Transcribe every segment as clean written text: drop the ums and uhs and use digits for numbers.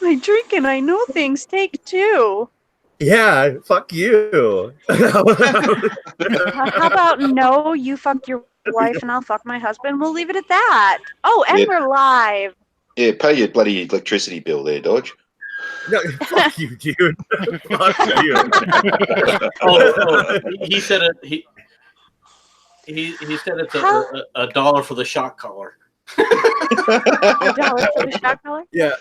I drink and I know things. Take two. Yeah, fuck you. How about no, you fuck your wife and I'll fuck my husband. We'll leave it at that. Oh, and we're live. Yeah, pay your bloody electricity bill there, Dodge. No, fuck you, dude. Fuck you. He said it. He said it's a dollar for the shock collar. $1 for the shot collar? Yeah,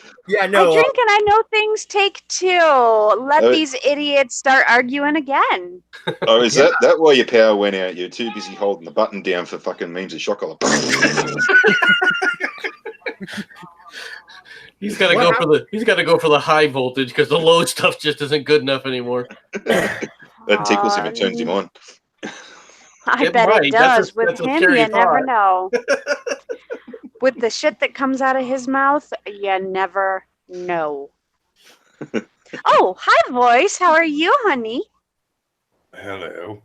no. I drink and I know things. Take two. Let these idiots start arguing again. Oh, is that why your power went out? You're too busy holding the button down for fucking memes of shock collar. He's got to go for the high voltage because the low stuff just isn't good enough anymore. That tickles him and turns him on. I bet it does. With him, you never know. With the shit that comes out of his mouth, you never know. Oh, hi, voice. How are you, honey? Hello.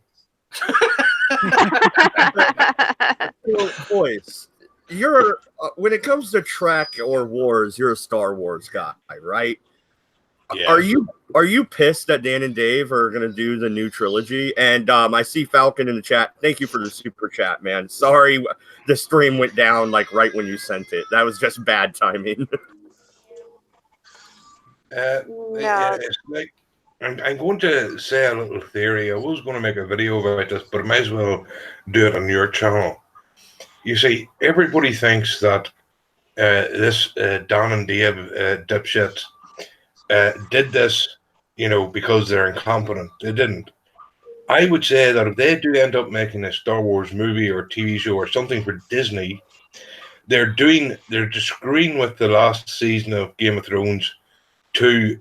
Voice, you're when it comes to Trek or Wars, you're a Star Wars guy, right? Yeah. Are you pissed that Dan and Dave are gonna do the new trilogy? And I see Falcon in the chat. Thank you for the super chat, man. Sorry, the stream went down like right when you sent it. That was just bad timing. It's like I'm going to say a little theory. I was going to make a video about this, but I might as well do it on your channel. You see, everybody thinks that this Dan and Dave dipshits did this, because they're incompetent. They didn't. I would say that if they do end up making a Star Wars movie or TV show or something for Disney, they're disagreeing with the last season of Game of Thrones to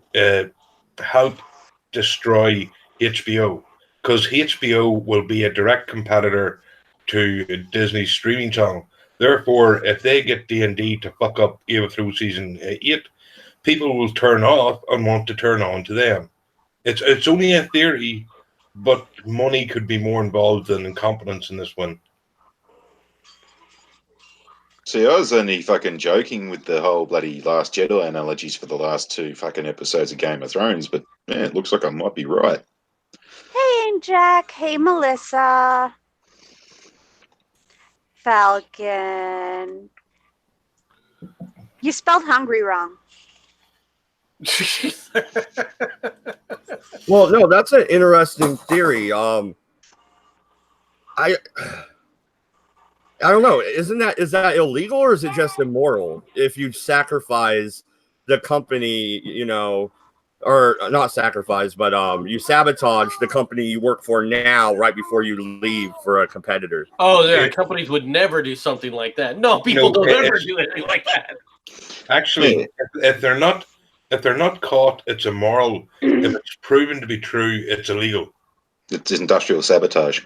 help destroy HBO, because HBO will be a direct competitor to Disney's streaming channel. Therefore, if they get D&D to fuck up Game of Thrones season 8, people will turn off and want to turn on to them. It's only a theory, but money could be more involved than incompetence in this one. See, I was only fucking joking with the whole bloody Last Jedi analogies for the last 2 fucking episodes of Game of Thrones, but man, it looks like I might be right. Hey, Jack. Hey, Melissa. Falcon. You spelled hungry wrong. Well, no, that's an interesting theory. I don't know. Is that illegal, or is it just immoral if you sacrifice the company, or not sacrifice, but you sabotage the company you work for now right before you leave for a competitor? Oh, yeah, companies would never do something like that. No, people don't ever do anything like that. Actually, if they're not caught, it's immoral. If it's proven to be true, it's illegal. It's industrial sabotage.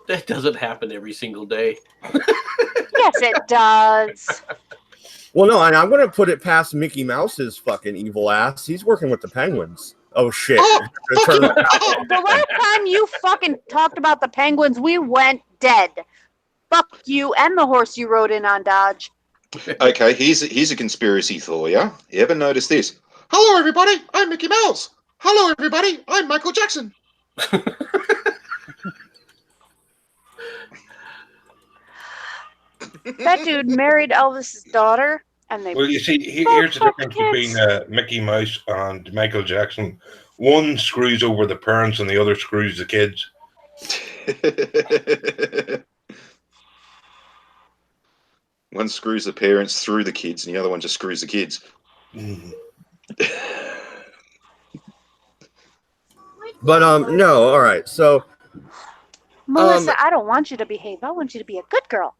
That doesn't happen every single day. Yes, it does. Well, no, and I'm going to put it past Mickey Mouse's fucking evil ass. He's working with the Penguins. Oh, shit. The last time you fucking talked about the Penguins, we went dead. Fuck you and the horse you rode in on, Dodge. Okay, here's a conspiracy for you. You ever notice this? Hello, everybody. I'm Mickey Mouse. Hello, everybody. I'm Michael Jackson. That dude married Elvis's daughter, and they. Well, you see, here's the difference between Mickey Mouse and Michael Jackson. One screws over the parents, and the other screws the kids. One screws the parents through the kids, and the other one just screws the kids. But no, all right. So, Melissa, I don't want you to behave. I want you to be a good girl.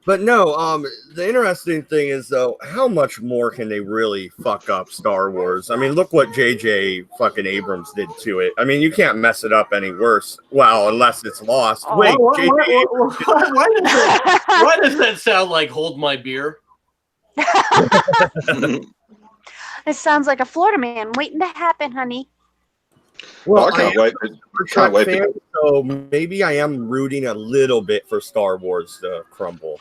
But no, the interesting thing is, though, how much more can they really fuck up Star Wars? I mean, look what J.J. fucking Abrams did to it. I mean, you can't mess it up any worse. Well, unless it's lost. Oh, Wait, why does that sound like Hold My Beer? It sounds like a Florida man waiting to happen, honey. Well, I can't wait. For Can't wait. fan, so maybe I am rooting a little bit for Star Wars to crumble.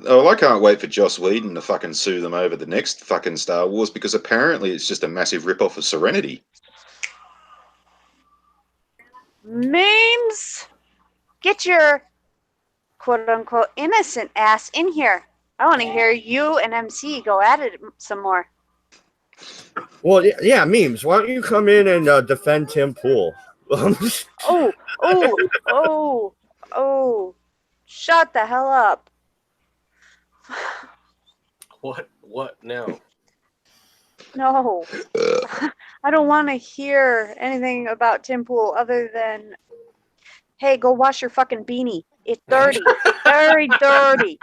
Oh, I can't wait for Joss Whedon to fucking sue them over the next fucking Star Wars because apparently it's just a massive rip-off of Serenity. Memes, get your quote-unquote innocent ass in here. I want to hear you and MC go at it some more. Well, yeah, memes. Why don't you come in and defend Tim Pool? Oh! Shut the hell up! What now? No, I don't want to hear anything about Tim Pool other than, hey, go wash your fucking beanie. It's dirty, very dirty.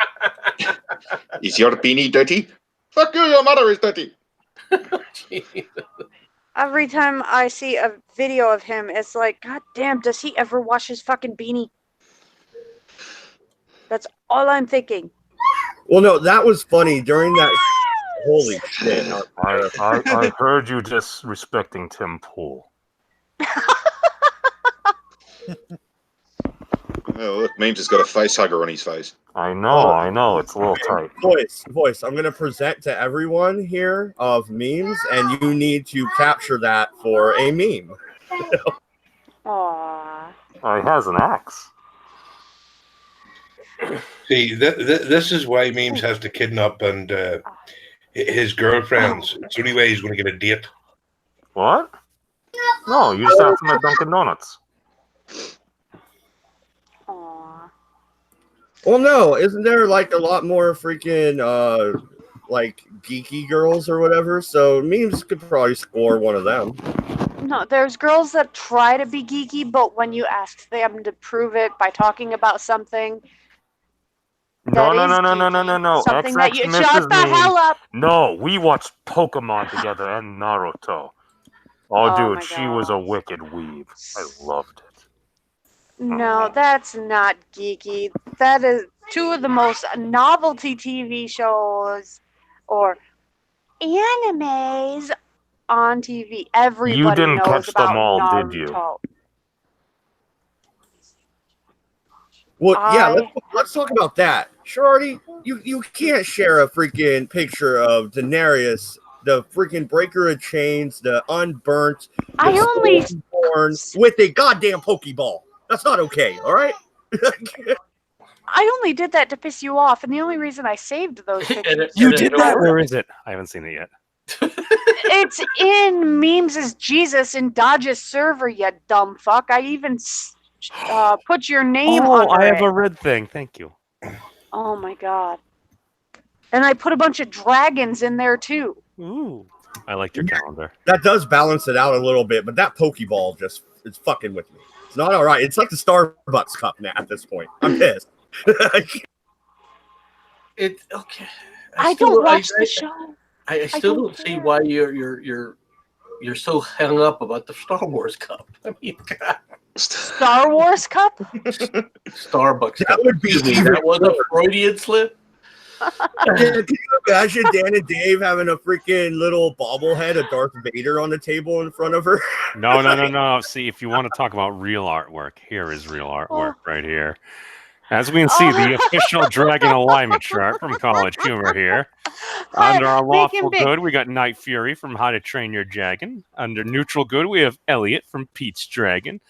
Is your beanie dirty? Fuck you, your mother is dirty. Every time I see a video of him, it's like, God damn, does he ever wash his fucking beanie? That's all I'm thinking. Well, no, that was funny during that. Holy shit! I heard you disrespecting Tim Pool. Oh, look, Memes has got a face hugger on his face. I know, it's a little tight. Voice. I'm gonna present to everyone here of memes, and you need to capture that for a meme. Aww. He has an axe. See, this is why Memes has to kidnap and his girlfriends. It's the only way he's going to get a date. What? No, you just have them at Dunkin' Donuts. Aww. Well, no, isn't there like a lot more freaking like geeky girls or whatever? So memes could probably score one of them. No, there's girls that try to be geeky, but when you ask them to prove it by talking about something, No. something that you Mrs. shut the Memes. hell up. No, we watched Pokemon together and Naruto. Oh, Oh dude, my she was a God. wicked weeb. I loved it. No, that's not geeky. That is two of the most novelty TV shows or animes on TV. Everybody didn't knows catch them about all, Naruto. did you? Well, yeah, let's talk about that. Shorty, you can't share a freaking picture of Daenerys, the freaking breaker of chains, the unburnt, I only born with a goddamn Pokeball. That's not okay, all right? I only did that to piss you off, and the only reason I saved those pictures. You did that? Where is it? I haven't seen it yet. It's in Memes' Jesus in Dodge's server, you dumb fuck. I even put your name Oh, under I have it. a red thing. Thank you. Oh my god. And I put a bunch of dragons in there too. Ooh, I like your calendar. That does balance it out a little bit, but that Pokeball just it's fucking with me. It's not all right. It's like the Starbucks cup now at this point. I'm pissed. It's okay. I don't watch the show. I still don't don't see care. why you're so hung up about the Star Wars cup. I mean, God. Star Wars Cup? Starbucks That cup. would be Excuse me, even that was a Freudian slip. Can you imagine Dan and Dave having a freaking little bobblehead of Darth Vader on the table in front of her? No. See, if you want to talk about real artwork, here is real artwork right here. As we can see, the official Dragon Alignment chart from College Humor here. Under our Lawful Good, we got Night Fury from How to Train Your Dragon. Under Neutral Good, we have Elliot from Pete's Dragon.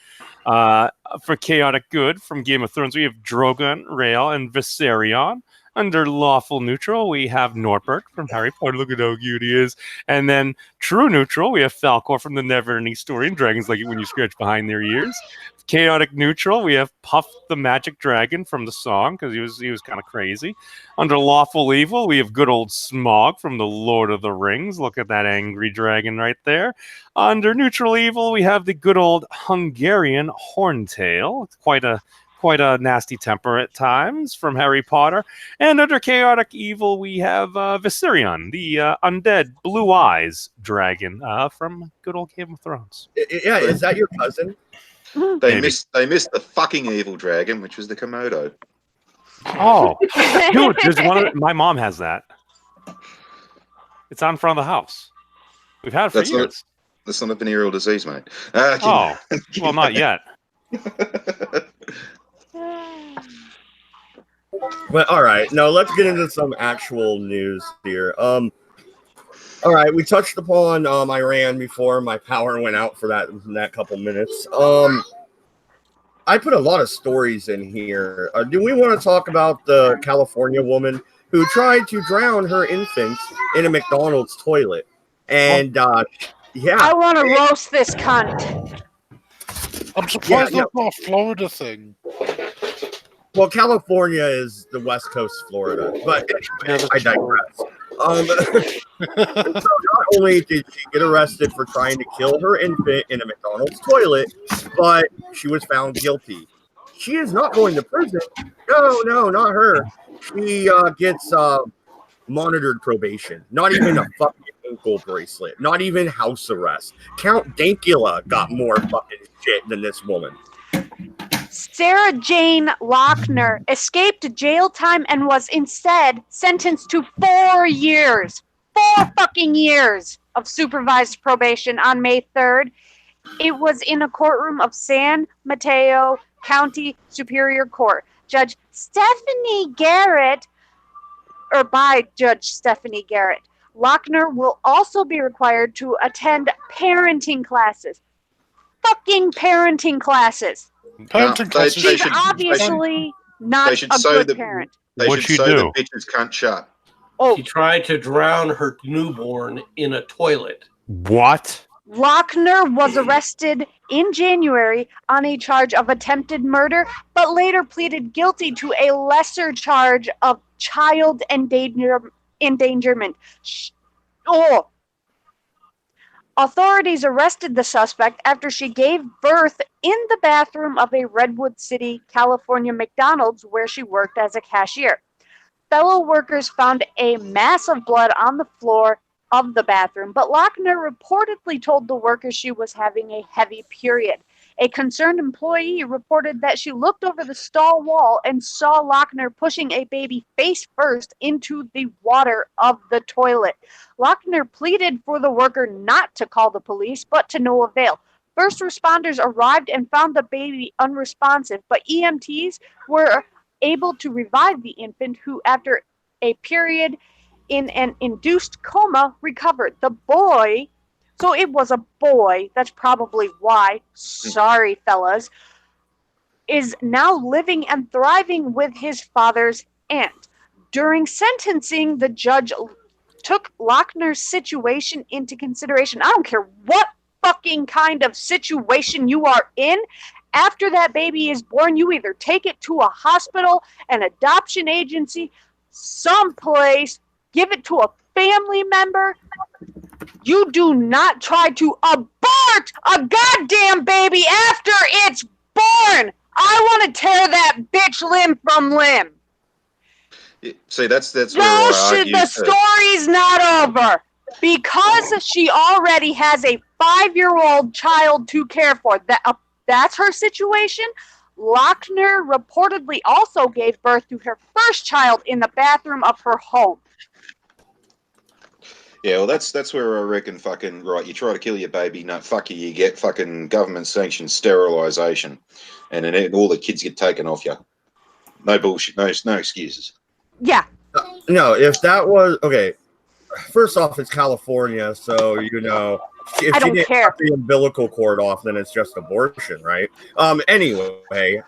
For Chaotic Good, from Game of Thrones, we have Drogon, Rael, and Viserion. Under Lawful Neutral, we have Norbert from Harry Potter. Look at how cute he is. And then True Neutral, we have Falcor from The Never-Ending Story. And dragons like it when you scratch behind their ears. Chaotic Neutral, we have Puff the Magic Dragon from the song, because he was kind of crazy. Under Lawful Evil, we have good old Smog from The Lord of the Rings. Look at that angry dragon right there. Under Neutral Evil, we have the good old Hungarian Horntail. It's quite a nasty temper at times from Harry Potter. And under Chaotic Evil, we have Viserion, the undead blue eyes dragon from good old Game of Thrones. Yeah, is that your cousin? They missed the fucking evil dragon, which was the Komodo. Oh, dude, there's my mom has that. It's on front of the house. We've had it for years. That's not a venereal disease, mate. Oh, well, not yet. But all right, now let's get into some actual news here. All right, we touched upon Iran before my power went out for that couple minutes. I put a lot of stories in here. Do we want to talk about the California woman who tried to drown her infant in a McDonald's toilet? And yeah, I want to roast this cunt. I'm surprised that's not a Florida thing. Well, California is the West Coast Florida, but anyway, I digress. So not only did she get arrested for trying to kill her infant in a McDonald's toilet, but she was found guilty. She is not going to prison. No, not her. She gets monitored probation. Not even a fucking ankle bracelet. Not even house arrest. Count Dankula got more fucking shit than this woman. Sarah Jane Lochner escaped jail time and was instead sentenced to 4 years. 4 fucking years of supervised probation on May 3rd. It was in a courtroom of San Mateo County Superior Court. Judge Stephanie Garrett, or by Judge Stephanie Garrett, Lochner will also be required to attend parenting classes. Fucking parenting classes. Parenting classes. She's obviously not a good parent. They What'd should she sew do? the bitch's cunt shut. Oh, She tried to drown her newborn in a toilet. What? Lochner was arrested in January on a charge of attempted murder, but later pleaded guilty to a lesser charge of child endangerment. Authorities arrested the suspect after she gave birth in the bathroom of a Redwood City, California McDonald's where she worked as a cashier. Fellow workers found a mass of blood on the floor of the bathroom, but Lochner reportedly told the workers she was having a heavy period. A concerned employee reported that she looked over the stall wall and saw Lochner pushing a baby face first into the water of the toilet. Lochner pleaded for the worker not to call the police, but to no avail. First responders arrived and found the baby unresponsive, but EMTs were able to revive the infant, who, after a period in an induced coma, recovered. The boy, so it was a boy, that's probably why, sorry fellas, is now living and thriving with his father's aunt. During sentencing, the judge took Lochner's situation into consideration. I don't care what fucking kind of situation you are in. After that baby is born, you either take it to a hospital, an adoption agency, someplace, give it to a family member. You do not try to abort a goddamn baby after it's born. I want to tear that bitch limb from limb. See, that's where I argue. The story's not over. Because she already has a 5-year-old child to care for. That's her situation. Lochner reportedly also gave birth to her first child in the bathroom of her home. Yeah, well, that's where I reckon fucking right. You try to kill your baby, no, fuck you get fucking government sanctioned sterilisation, and then all the kids get taken off you. No bullshit, no excuses. Yeah. No, if that was okay. First off, it's California, so if I don't she didn't care. cut the umbilical cord off, then it's just abortion, right? Anyway,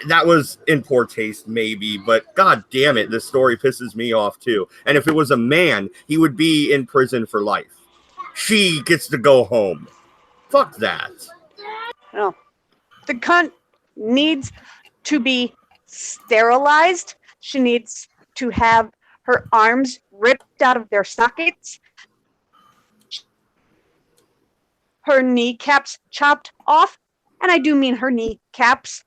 that was in poor taste, maybe, but god damn it, this story pisses me off too. And if it was a man, he would be in prison for life. She gets to go home. Fuck that. No. The cunt needs to be sterilized. She needs to have her arms ripped out of their sockets, her kneecaps chopped off, and I do mean her kneecaps.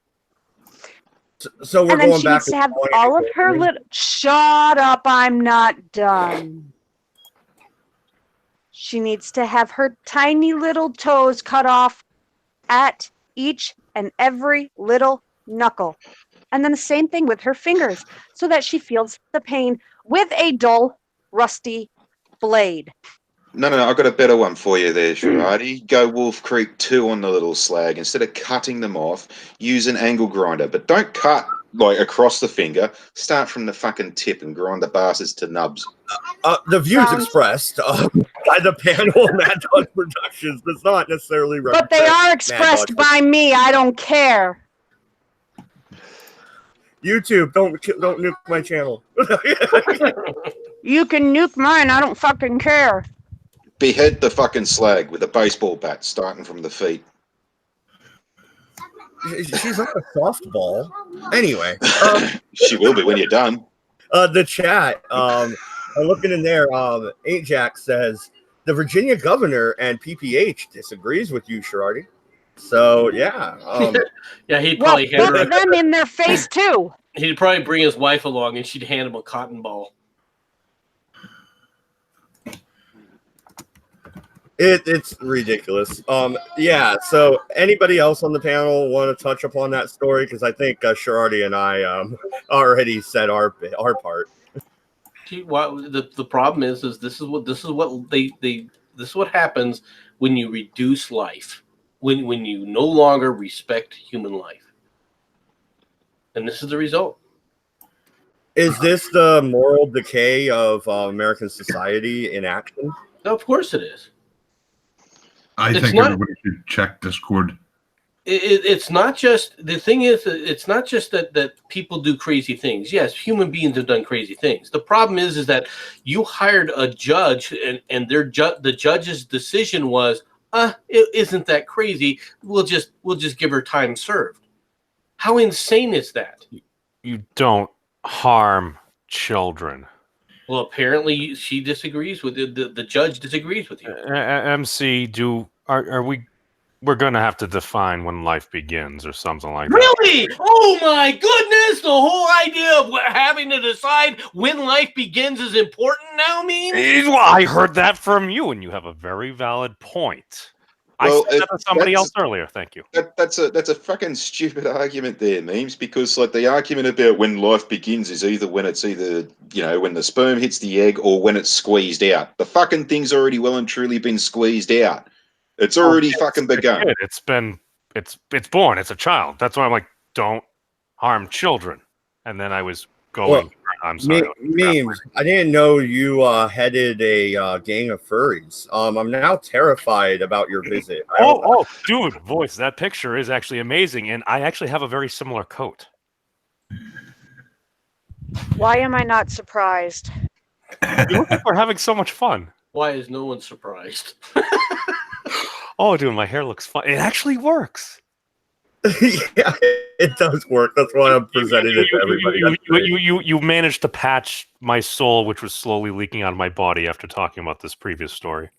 So we're and then going she back needs to have all of her little. Shut up! I'm not done. She needs to have her tiny little toes cut off at each and every little knuckle. And then the same thing with her fingers, so that she feels the pain with a dull, rusty blade. No, I've got a better one for you there, Sharadi. Go Wolf Creek 2 on the little slag. Instead of cutting them off, use an angle grinder. But don't cut, like, across the finger. Start from the fucking tip and grind the bastards to nubs. The views expressed by the panel Mad Dog Productions does not necessarily represent. But they are expressed by me. I don't care. YouTube, don't nuke my channel. You can nuke mine. I don't fucking care. Behead the fucking slag with a baseball bat, starting from the feet. She's not a softball. Anyway. She will be when you're done. The chat, I'm looking in there. 8Jack says, the Virginia governor and PPH disagrees with you, Sharadi. So, yeah. Yeah, he'd probably put them in their face, too. He'd probably bring his wife along, and she'd hand him a cotton ball. It's ridiculous. Yeah, so anybody else on the panel want to touch upon that story? Because I think Sharadi and I already said our part. The problem is this is what happens when you reduce life, when you no longer respect human life, and this is the result. Is this the moral decay of American society in action? No, of course it is. I think everybody should check Discord. It's not just the thing is it's not just that people do crazy things. Yes, human beings have done crazy things. The problem is that you hired a judge and the judge's decision was it isn't that crazy. We'll just give her time served. How insane is that? You don't harm children. Well, apparently she disagrees with the judge disagrees with you. MC, we're gonna have to define when life begins or something like that. Really? Oh my goodness! The whole idea of having to decide when life begins is important now, means? Well, I heard that from you, and you have a very valid point. Well, I said that to somebody else earlier. Thank you. That's a fucking stupid argument there, Memes, because like the argument about when life begins is either when the sperm hits the egg or when it's squeezed out. The fucking thing's already well and truly been squeezed out. It's already fucking begun. It's born. It's a child. That's why I'm like, don't harm children. And then I was going. Well, I'm sorry. Memes, I didn't know you headed a gang of furries. I'm now terrified about your visit. Dude, voice, that picture is actually amazing, and I actually have a very similar coat. Why am I not surprised? You look like we're having so much fun. Why is no one surprised? Oh, dude, my hair looks fun. It actually works. Yeah, it does work. That's why I'm presenting it to everybody. You managed to patch my soul, which was slowly leaking out of my body after talking about this previous story.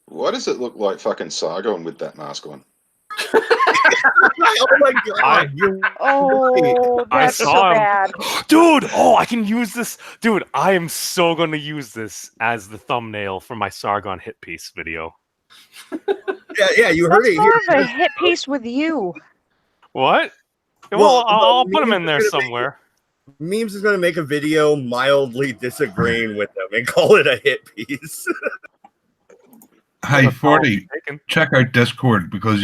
Why does it look like fucking Sargon with that mask on? Oh my god! That's so bad. Dude, I can use this. Dude, I am so going to use this as the thumbnail for my Sargon hit piece video. Yeah, you heard it. More of a hit piece with you. What? Well, I'll put them in there somewhere. Memes is going to make a video mildly disagreeing with them and call it a hit piece. Hey, 40, check out Discord because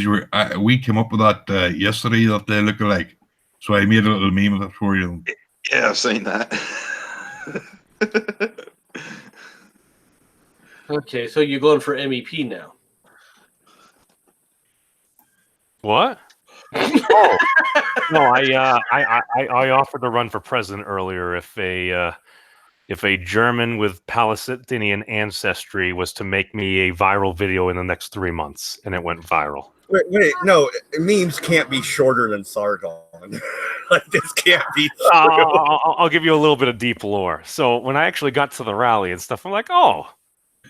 we came up with that yesterday that they look alike. So I made a little meme of it for you. Yeah, I've seen that. Okay, so you're going for MEP now. What? Oh no! I offered to run for president earlier if a German with Palestinian ancestry was to make me a viral video in the next 3 months, and it went viral. Wait, no, memes can't be shorter than Sargon. Like this can't be. I'll give you a little bit of deep lore. So when I actually got to the rally and stuff, I'm like, oh.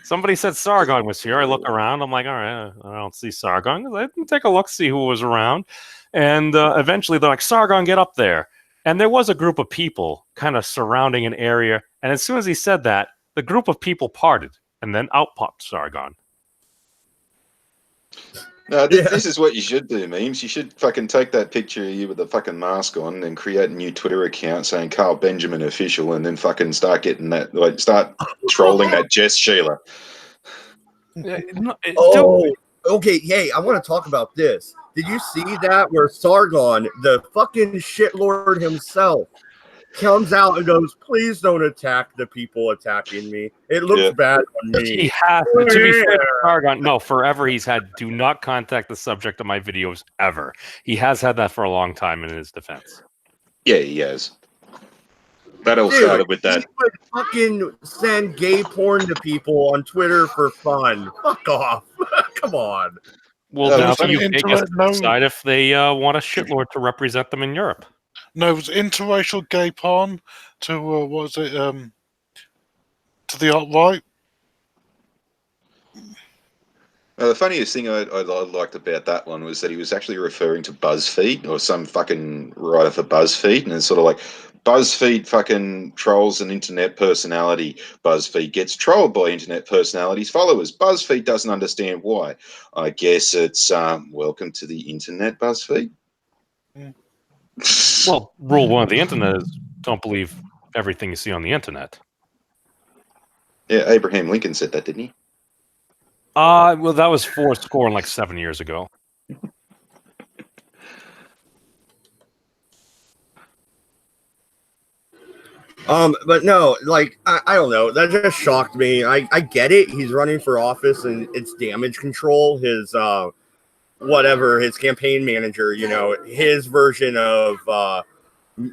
Somebody said Sargon was here. I look around. I'm like, all right, I don't see Sargon. I didn't take a look, see who was around. And eventually they're like, Sargon, get up there. And there was a group of people kind of surrounding an area. And as soon as he said that, the group of people parted. And then out popped Sargon. No, this is what you should do, Memes. You should fucking take that picture of you with the fucking mask on and create a new Twitter account saying Carl Benjamin official and then fucking start getting that, like, start trolling that Jess Sheila. Okay. Hey, I want to talk about this. Did you see that where Sargon, the fucking shitlord himself, comes out and goes, "Please don't attack the people attacking me. It looks bad on me." He has to be fair to Sargon. No, forever he's had "do not contact the subject of my videos" ever. He has had that for a long time in his defense. Yeah, he has. That all started with that. He would fucking send gay porn to people on Twitter for fun. Fuck off. Come on. Well, now the UK gets to decide if they want a shitlord to represent them in Europe. No, it was interracial gay porn to what was it? To the alt-right. The funniest thing I liked about that one was that he was actually referring to BuzzFeed or some fucking writer for BuzzFeed, and it's sort of like BuzzFeed fucking trolls an internet personality. BuzzFeed gets trolled by internet personalities' followers. BuzzFeed doesn't understand why. I guess it's welcome to the internet, BuzzFeed. Well, rule one of the internet is don't believe everything you see on the internet. Yeah, Abraham Lincoln said that, didn't he? Well, that was 7 years ago. But no, like I don't know. That just shocked me. I get it. He's running for office, and it's damage control. His whatever, his campaign manager. You know, his version of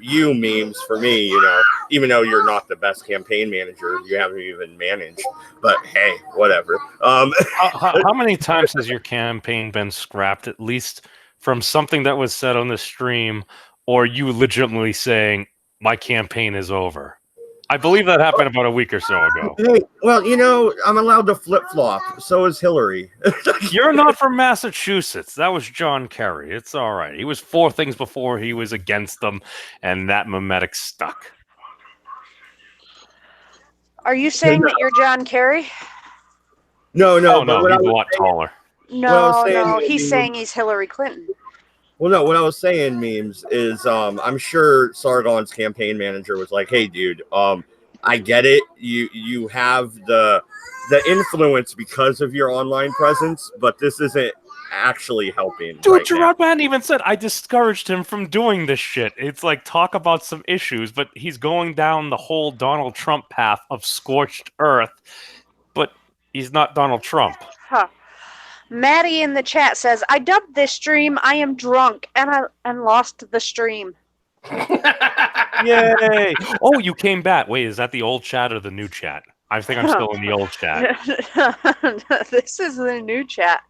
you memes for me. You know, even though you're not the best campaign manager, you haven't even managed. But hey, whatever. How many times has your campaign been scrapped? At least from something that was said on the stream, or you legitimately saying, "My campaign is over"? I believe that happened about a week or so ago. Hey, well, you know, I'm allowed to flip-flop. So is Hillary. You're not from Massachusetts. That was John Kerry. It's all right. He was 4 things before he was against them, and that mimetic stuck. Are you saying that you're John Kerry? No. He's a lot taller. No, he's saying he's Hillary Clinton. Well, no, what I was saying, memes, is I'm sure Sargon's campaign manager was like, "Hey, dude, I get it. You have the influence because of your online presence, but this isn't actually helping." Dude, right Gerard now. Mann even said, "I discouraged him from doing this shit." It's like, talk about some issues, but he's going down the whole Donald Trump path of scorched earth, but he's not Donald Trump. Huh. Maddie in the chat says, "I dubbed this stream. I am drunk and lost the stream." Yay! Oh, you came back. Wait, is that the old chat or the new chat? I think I'm still in the old chat. This is the new chat.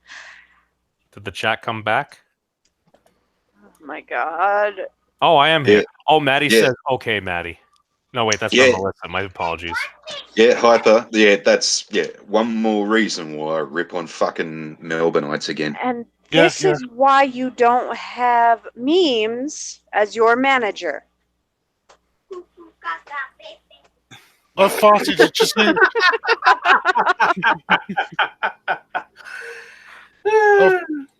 Did the chat come back? Oh my god. Oh, I am here. Yeah. Oh, Maddie Yeah. says, "Okay, Maddie." No, wait, that's Yeah. not Melissa. My apologies. Yeah, Hyper. Yeah, that's one more reason why I rip on fucking Melbourneites again. And this is why you don't have memes as your manager. Oh, Farty, did you see?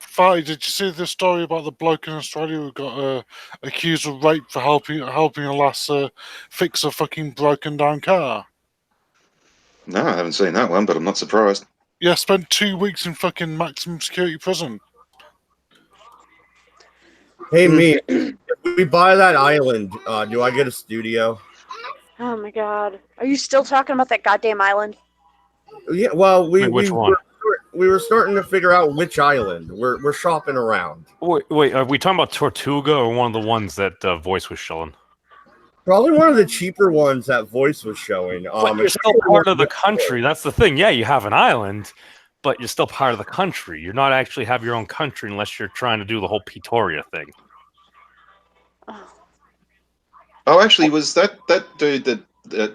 Farty, did you see the story about the bloke in Australia who got accused of rape for helping a lass fix a fucking broken down car? No, I haven't seen that one, but I'm not surprised. Yeah, spent 2 weeks in fucking maximum security prison. Hey, me, if we buy that island, do I get a studio? Oh my god. Are you still talking about that goddamn island? Yeah, well, Which one? We were starting to figure out which island. We're shopping around. Wait, are we talking about Tortuga or one of the ones that Voice was showing? Probably one of the cheaper ones that Voice was showing. But you're still part of the country. That's the thing. Yeah, you have an island, but you're still part of the country. You're not actually have your own country unless you're trying to do the whole Pretoria thing. Oh, actually, was that dude that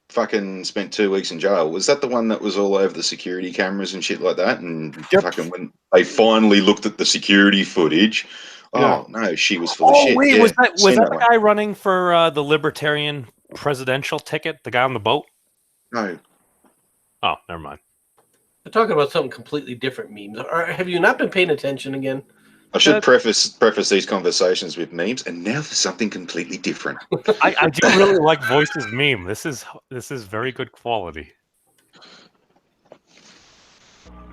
fucking spent 2 weeks in jail? Was that the one that was all over the security cameras and shit like that? And fucking when they finally looked at the security footage, oh no, she was full of shit. Wait, Yeah, was that seen the one. guy running for the Libertarian presidential ticket? The guy on the boat? No. Oh, never mind. We're talking about something completely different. Memes. Have you not been paying attention again? I should preface these conversations with memes, and now for something completely different. I do really like Voice's meme. This is very good quality.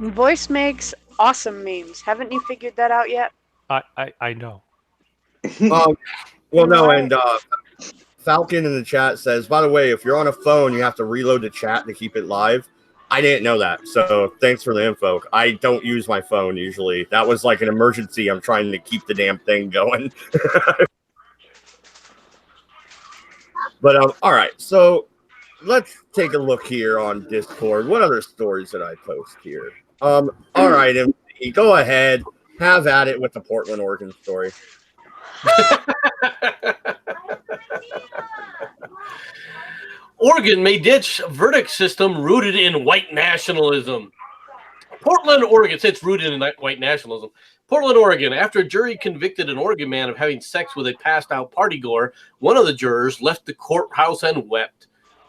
Voice makes awesome memes. Haven't you figured that out yet? I know. Well, no, and Falcon in the chat says, by the way, if you're on a phone, you have to reload the chat to keep it live. I didn't know that, so thanks for the info. I don't use my phone usually. That was like an emergency. I'm trying to keep the damn thing going. But all right, so let's take a look here on Discord. What other stories did I post here? All right, MC, go ahead, have at it with the Portland, Oregon story. Oregon may ditch verdict system rooted in white nationalism. Portland, Oregon, it's rooted in white nationalism. Portland, Oregon, after a jury convicted an Oregon man of having sex with a passed-out partygoer, one of the jurors left the courthouse and wept.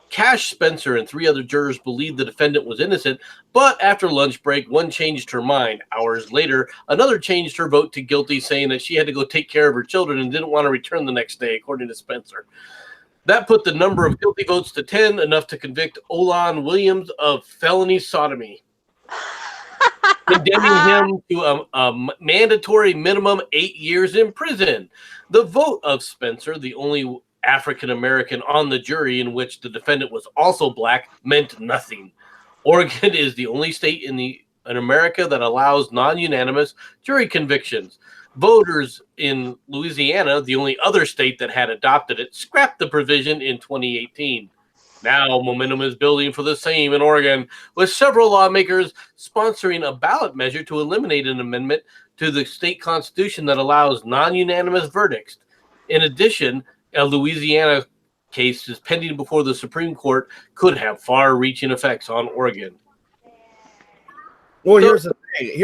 Cash Spencer and 3 other jurors believed the defendant was innocent, but after lunch break, one changed her mind. Hours later, another changed her vote to guilty, saying that she had to go take care of her children and didn't want to return the next day, according to Spencer. That put the number of guilty votes to 10, enough to convict Olan Williams of felony sodomy, condemning him to a mandatory minimum 8 years in prison. The vote of Spencer, the only African-American on the jury in which the defendant was also black, meant nothing. Oregon is the only state in America that allows non-unanimous jury convictions. Voters in Louisiana, the only other state that had adopted it, scrapped the provision in 2018. Now momentum is building for the same in Oregon, with several lawmakers sponsoring a ballot measure to eliminate an amendment to the state constitution that allows non-unanimous verdicts. In addition, a Louisiana case is pending before the Supreme Court could have far-reaching effects on Oregon. Well, here's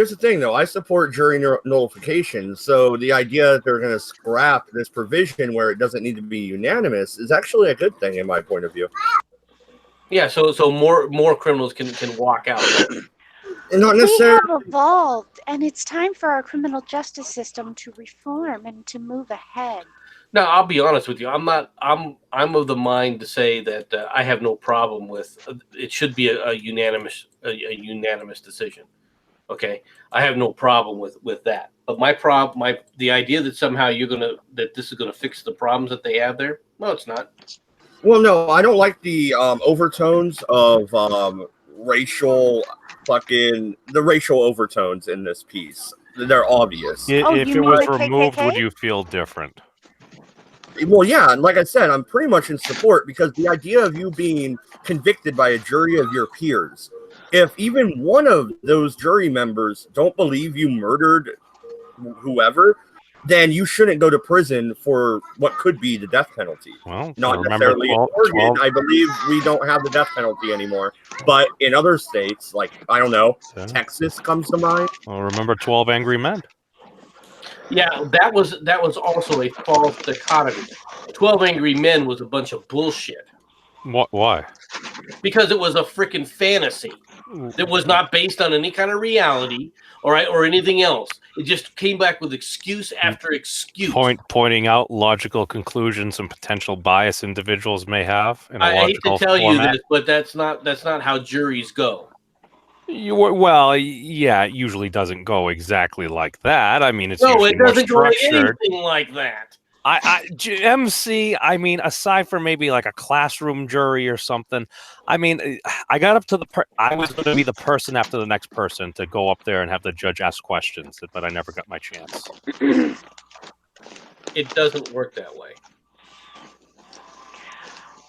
the thing, though. I support jury nullification, so the idea that they're going to scrap this provision where it doesn't need to be unanimous is actually a good thing, in my point of view. Yeah, so more criminals can walk out. And not necessarily. We have evolved, and it's time for our criminal justice system to reform and to move ahead. Now, I'll be honest with you. I'm of the mind to say that I have no problem with it. Should be a unanimous decision. Okay, I have no problem with that. But the idea that somehow this is gonna fix the problems that they have there. No, it's not. Well, no, I don't like the overtones of racial overtones in this piece. They're obvious. If it was removed, would you feel different? Well, yeah, and like I said, I'm pretty much in support because the idea of you being convicted by a jury of your peers, if even one of those jury members don't believe you murdered whoever, then you shouldn't go to prison for what could be the death penalty. Well, not necessarily in Oregon. I believe we don't have the death penalty anymore. But in other states, like, I don't know, Texas comes to mind. Well, remember 12 Angry Men? Yeah, that was also a false dichotomy. 12 Angry Men was a bunch of bullshit. What? Why? Because it was a freaking fantasy. It was not based on any kind of reality, or anything else. It just came back with excuse after excuse. Pointing out logical conclusions and potential bias individuals may have. In a I hate to tell format. you this, but that's not how juries go. Well, yeah, it usually doesn't go exactly like that. I mean, it's no, usually it doesn't more go structured. anything like that. MC, I mean, aside from maybe like a classroom jury or something, I mean, I got up to I was going to be the person after the next person to go up there and have the judge ask questions, but I never got my chance. It doesn't work that way.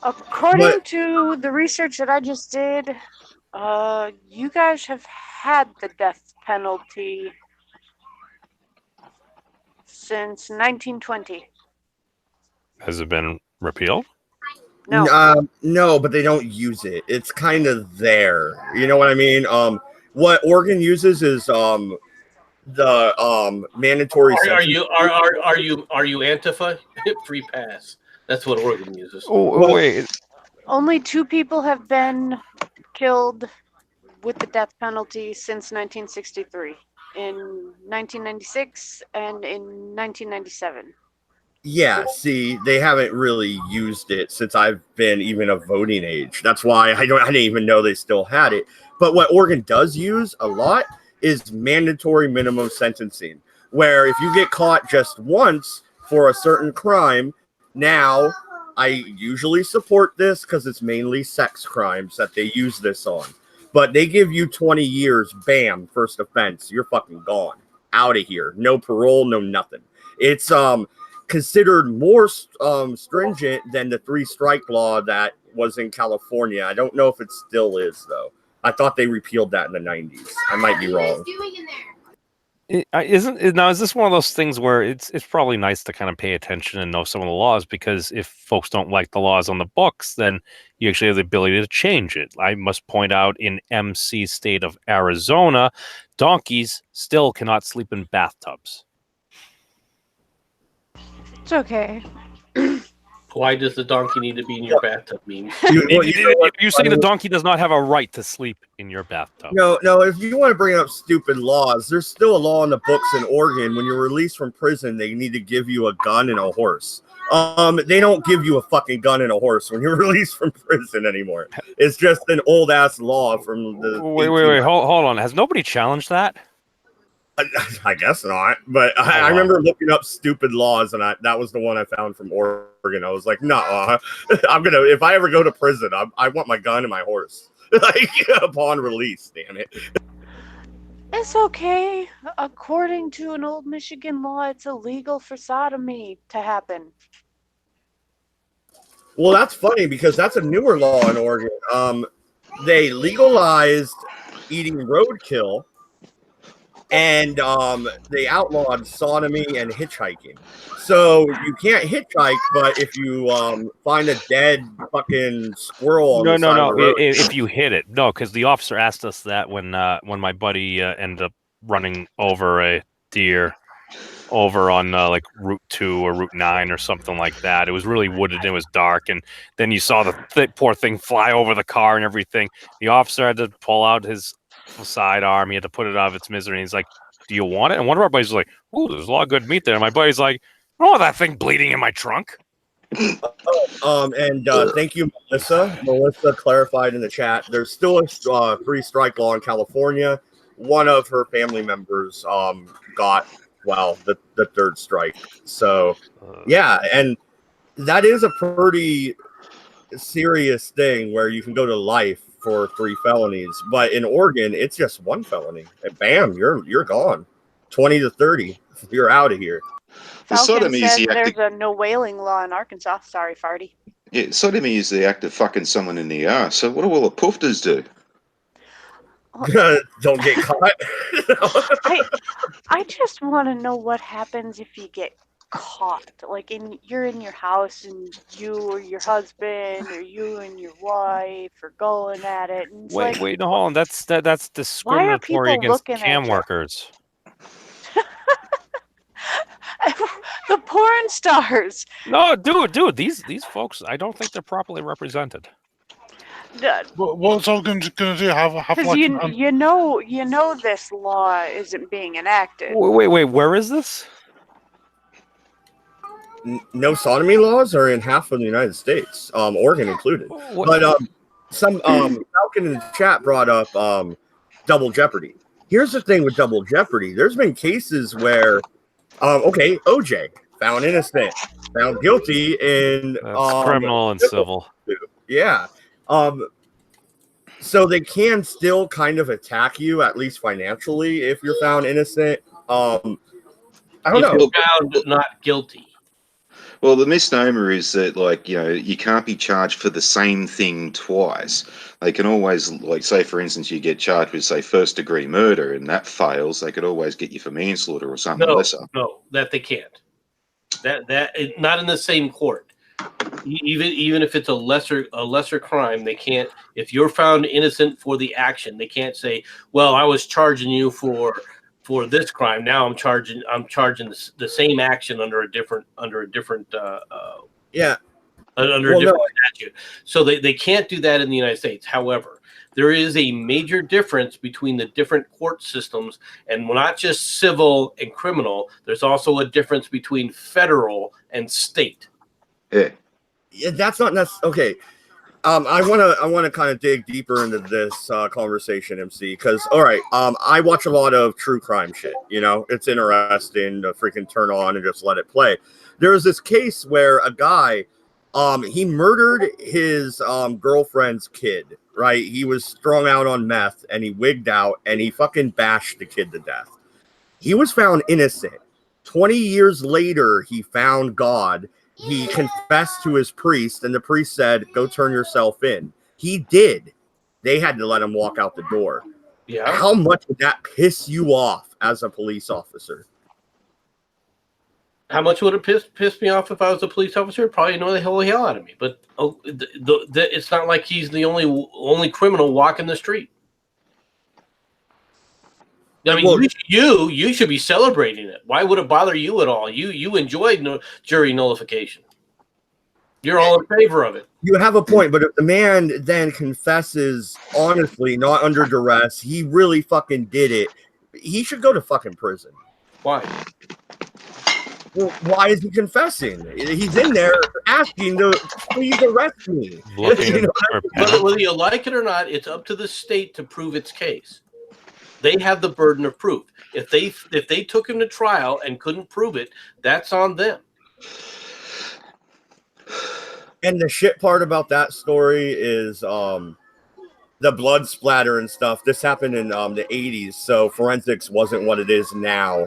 According to the research that I just did, you guys have had the death penalty since 1920. Has it been repealed? No. No, but they don't use it. It's kind of there. You know what I mean? What Oregon uses is the mandatory. Are you Antifa? Free pass. That's what Oregon uses. Oh, wait. Only 2 people have been killed with the death penalty since 1963, in 1996 and in 1997. Yeah, see, they haven't really used it since I've been even of voting age. That's why I didn't even know they still had it. But what Oregon does use a lot is mandatory minimum sentencing, where if you get caught just once for a certain crime, now I usually support this because it's mainly sex crimes that they use this on. But they give you 20 years, bam, first offense. You're fucking gone. Out of here. No parole, no nothing. It's considered more stringent than the 3-strike law that was in California. I don't know if it still is, though. I thought they repealed that in the 90s. I might be wrong. Is this one of those things where it's probably nice to kind of pay attention and know some of the laws, because if folks don't like the laws on the books, then you actually have the ability to change it. I must point out, in MC state of Arizona, donkeys still cannot sleep in bathtubs. It's okay. Why does the donkey need to be in your bathtub? You say the donkey does not have a right to sleep in your bathtub. No, if you want to bring up stupid laws, there's still a law in the books in Oregon. When you're released from prison, they need to give you a gun and a horse. They don't give you a fucking gun and a horse when you're released from prison anymore. It's just an old ass law from the. Wait, hold on. Has nobody challenged that? I guess not, but I remember looking up stupid laws, and that was the one I found from Oregon. I was like, no, I'm gonna, if I ever go to prison, I want my gun and my horse, like, upon release. Damn it. It's okay. According to an old Michigan law, it's illegal for sodomy to happen. Well, that's funny because that's a newer law in Oregon. They legalized eating roadkill. And they outlawed sodomy and hitchhiking. So you can't hitchhike, but if you find a dead fucking squirrel on the side of the road, if you hit it, no, because the officer asked us that when my buddy ended up running over a deer over on like Route 2 or Route 9 or something like that. It was really wooded and it was dark, and then you saw the poor thing fly over the car and everything. The officer had to pull out his sidearm. He had to put it out of its misery. And he's like, "Do you want it?" And one of our buddies was like, "Ooh, there's a lot of good meat there." And my buddy's like, "I don't want that thing bleeding in my trunk." Thank you, Melissa. Melissa clarified in the chat. There's still a 3-strike law in California. One of her family members got the 3rd strike. So yeah, and that is a pretty serious thing where you can go to life for 3 felonies, but in Oregon it's just 1 felony, and bam, you're gone. 20 to 30, you're out of here. Falcon says there's a no whaling law in Arkansas. Sorry, Farty. Yeah, sodomy is the act of fucking someone in the ass. So what do all the poofters do? Don't get caught. I just want to know what happens if you get caught. Like you're in your house and you or your husband or you and your wife are going at it. And Wait, no, hold on. That's discriminatory against cam workers. The porn stars. No, dude, these folks, I don't think they're properly represented. What's Oregon going to do? Have like you know this law isn't being enacted. Wait, where is this? No sodomy laws are in half of the United States, Oregon included. But some Falcon in the chat brought up double jeopardy. Here's the thing with double jeopardy. There's been cases where, OJ found innocent, found guilty in criminal and civil. Yeah. So they can still kind of attack you, at least financially, if you're found innocent. I don't know. You're found not guilty. Well, the misnomer is that, like, you can't be charged for the same thing twice. They can always, like, say, for instance, you get charged with, say, 1st-degree murder, and that fails. They could always get you for manslaughter or something lesser. No, that they can't. That not in the same court. Even if it's a lesser crime, they can't. If you're found innocent for the action, they can't say, "Well, I was charging you for this crime. Now I'm charging the same action under a different statute." So they can't do that in the United States. However, there is a major difference between the different court systems, and not just civil and criminal. There's also a difference between federal and state. Yeah. That's not necessary. Okay. I want to kind of dig deeper into this conversation, MC, because all right, I watch a lot of true crime shit. You know, it's interesting to freaking turn on and just let it play. There was this case where a guy, he murdered his girlfriend's kid. Right, he was strung out on meth and he wigged out and he fucking bashed the kid to death. He was found innocent. 20 years later, he found God. He confessed to his priest, and the priest said, "Go turn yourself in." He did. They had to let him walk out the door. Yeah. How much would that piss you off as a police officer? How much would it piss me off if I was a police officer? Probably annoy the hell out of me. But it's not like he's the only criminal walking the street. I mean, well, you should be celebrating it. Why would it bother you at all? You enjoyed jury nullification. You're all in favor of it. You have a point, but if the man then confesses honestly, not under duress, he really fucking did it, he should go to fucking prison. Why? Well, why is he confessing? He's in there asking to please arrest me. You know, whether you like it or not, it's up to the state to prove its case. They have the burden of proof. If they took him to trial and couldn't prove it, that's on them. And the shit part about that story is the blood splatter and stuff. This happened in the 80s, so forensics wasn't what it is now.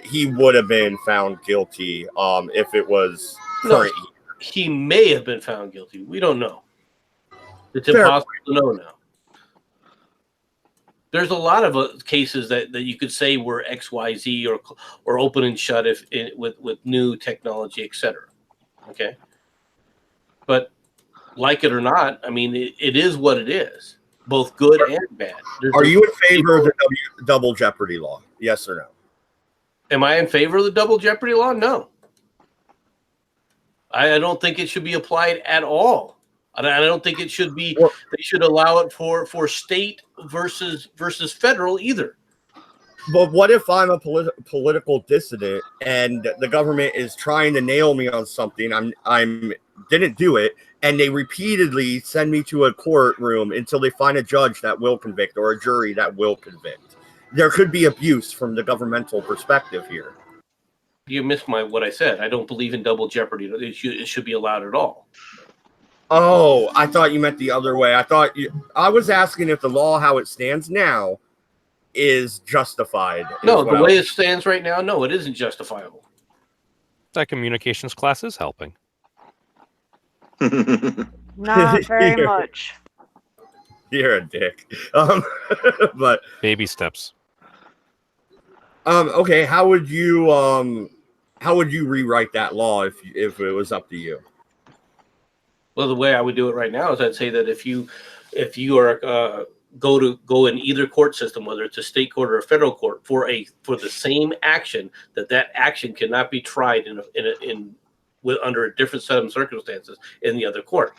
He would have been found guilty if it was current. No, he may have been found guilty. We don't know. It's impossible to know now. There's a lot of cases that you could say were XYZ or open and shut with new technology, etc. Okay, but like it or not, I mean, it is what it is. Both good and bad. Are you in favor of the double jeopardy law? Yes or no? Am I in favor of the double jeopardy law? No. I don't think it should be applied at all. I don't think it should be. Well, they should allow it for state versus federal either. But what if I'm a political dissident and the government is trying to nail me on something? I'm didn't do it, and they repeatedly send me to a courtroom until they find a judge that will convict or a jury that will convict. There could be abuse from the governmental perspective here. You missed what I said. I don't believe in double jeopardy. It should be allowed at all. Oh, I thought you meant the other way. I was asking if the law, how it stands now, is justified. No, the way it stands right now, no, it isn't justifiable. That communications class is helping. Not very much. You're a dick. But baby steps. Okay, how would you rewrite that law if it was up to you? Well, the way I would do it right now is I'd say that if you are go in either court system, whether it's a state court or a federal court, for the same action, that action cannot be tried under a different set of circumstances in the other court.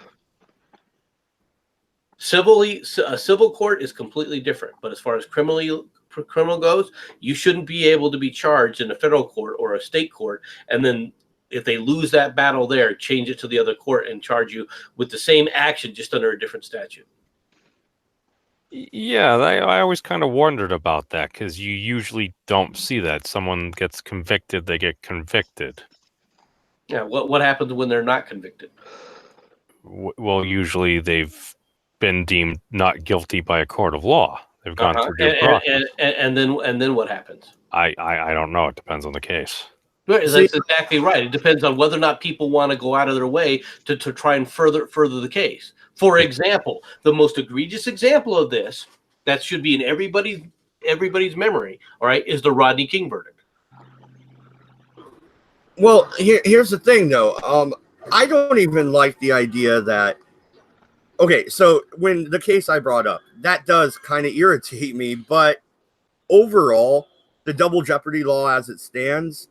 A civil court is completely different, but as far as criminal goes, you shouldn't be able to be charged in a federal court or a state court, and then if they lose that battle there, change it to the other court and charge you with the same action, just under a different statute. Yeah, I always kind of wondered about that because you usually don't see that. Someone gets convicted, they get convicted. Yeah, what happens when they're not convicted? Well, usually they've been deemed not guilty by a court of law. They've gone through due process. And then what happens? I don't know. It depends on the case. Right, that's exactly right. It depends on whether or not people want to go out of their way to try and further the case. For example, the most egregious example of this that should be in everybody's memory, all right, is the Rodney King verdict. Well, here's the thing, though. I don't even like the idea that. Okay, so when the case I brought up, that does kind of irritate me, but overall, the double jeopardy law as it stands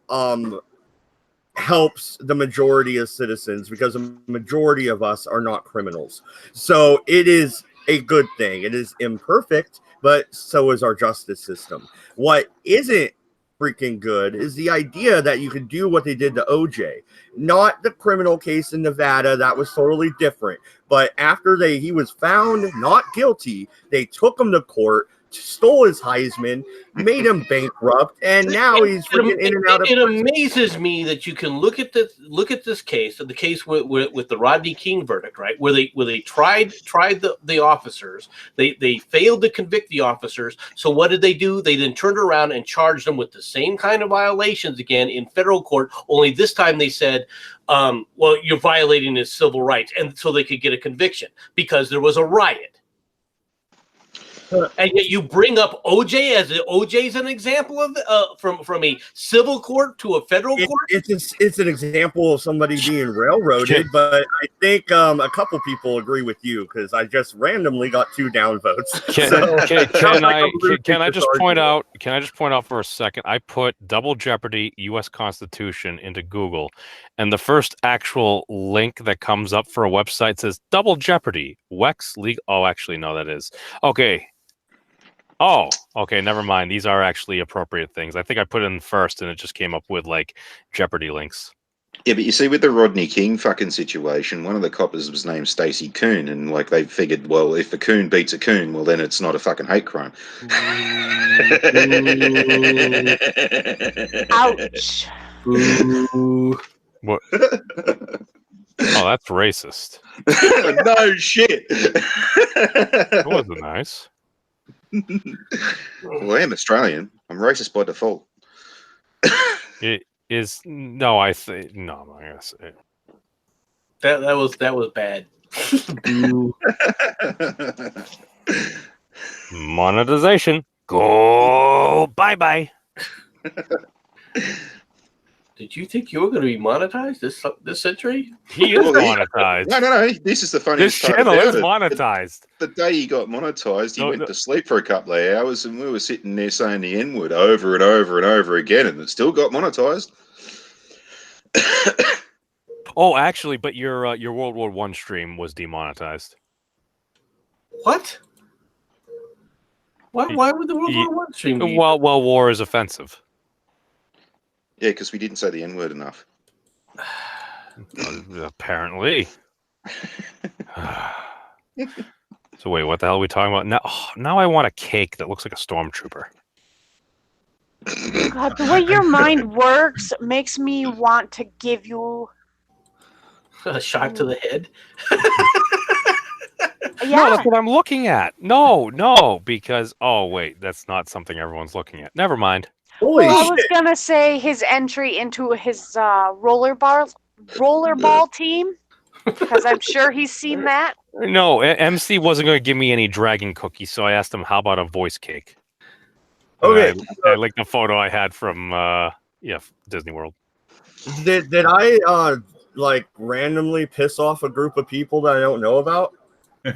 helps the majority of citizens because the majority of us are not criminals. So it is a good thing. It is imperfect, but so is our justice system. What isn't freaking good is the idea that you could do what they did to OJ. Not the criminal case in Nevada, that was totally different. But after he was found not guilty, they took him to court, stole his Heisman, made him bankrupt, and now he's freaking in and out of. It amazes me that you can look at this case, the case with the Rodney King verdict, right? Where they tried the officers, they failed to convict the officers. So what did they do? They then turned around and charged them with the same kind of violations again in federal court. Only this time they said, "Well, you're violating his civil rights," and so they could get a conviction because there was a riot. And yet you bring up OJ as OJ's an example of from a civil court to a federal court. It's an example of somebody being railroaded, but I think a couple people agree with you because I just randomly got 2 downvotes. Can I just point out? Can I just point out for a second? I put Double Jeopardy U.S. Constitution into Google, and the first actual link that comes up for a website says Double Jeopardy Wex League. Oh, actually, no, that is okay. Oh, okay, never mind. These are actually appropriate things. I think I put it in first, and it just came up with like Jeopardy links. Yeah, but you see, with the Rodney King fucking situation, one of the coppers was named Stacey Coon, and like they figured, well, if a coon beats a coon, well, then it's not a fucking hate crime. Ouch. What? Oh, that's racist. No shit. That wasn't nice. Well, I am Australian. I'm racist by default. It is no. I think no. I'm not gonna say it. That was bad. Monetization. Go bye. Did you think you were going to be monetized this century? He is monetized. No. This is the funniest This part channel about is it. monetized. The day he got monetized, he went to sleep for a couple of hours, and we were sitting there saying the N-word over and over and over again, and it still got monetized. Oh, actually, but your World War I stream was demonetized. What? Why would the World War I stream be? Well, war is offensive. Yeah, because we didn't say the N-word enough. Apparently. So wait, what the hell are we talking about? Now I want a cake that looks like a stormtrooper. God, the way your mind works makes me want to give you a shot to the head. Yeah. No, that's what I'm looking at. No, because wait, that's not something everyone's looking at. Never mind. Holy I shit. was gonna say his entry into his rollerball team, because I'm sure he's seen that. No, MC wasn't going to give me any dragon cookies, so I asked him, "How about a voice cake?" Okay, I like the photo I had from Disney World. Did I like randomly piss off a group of people that I don't know about?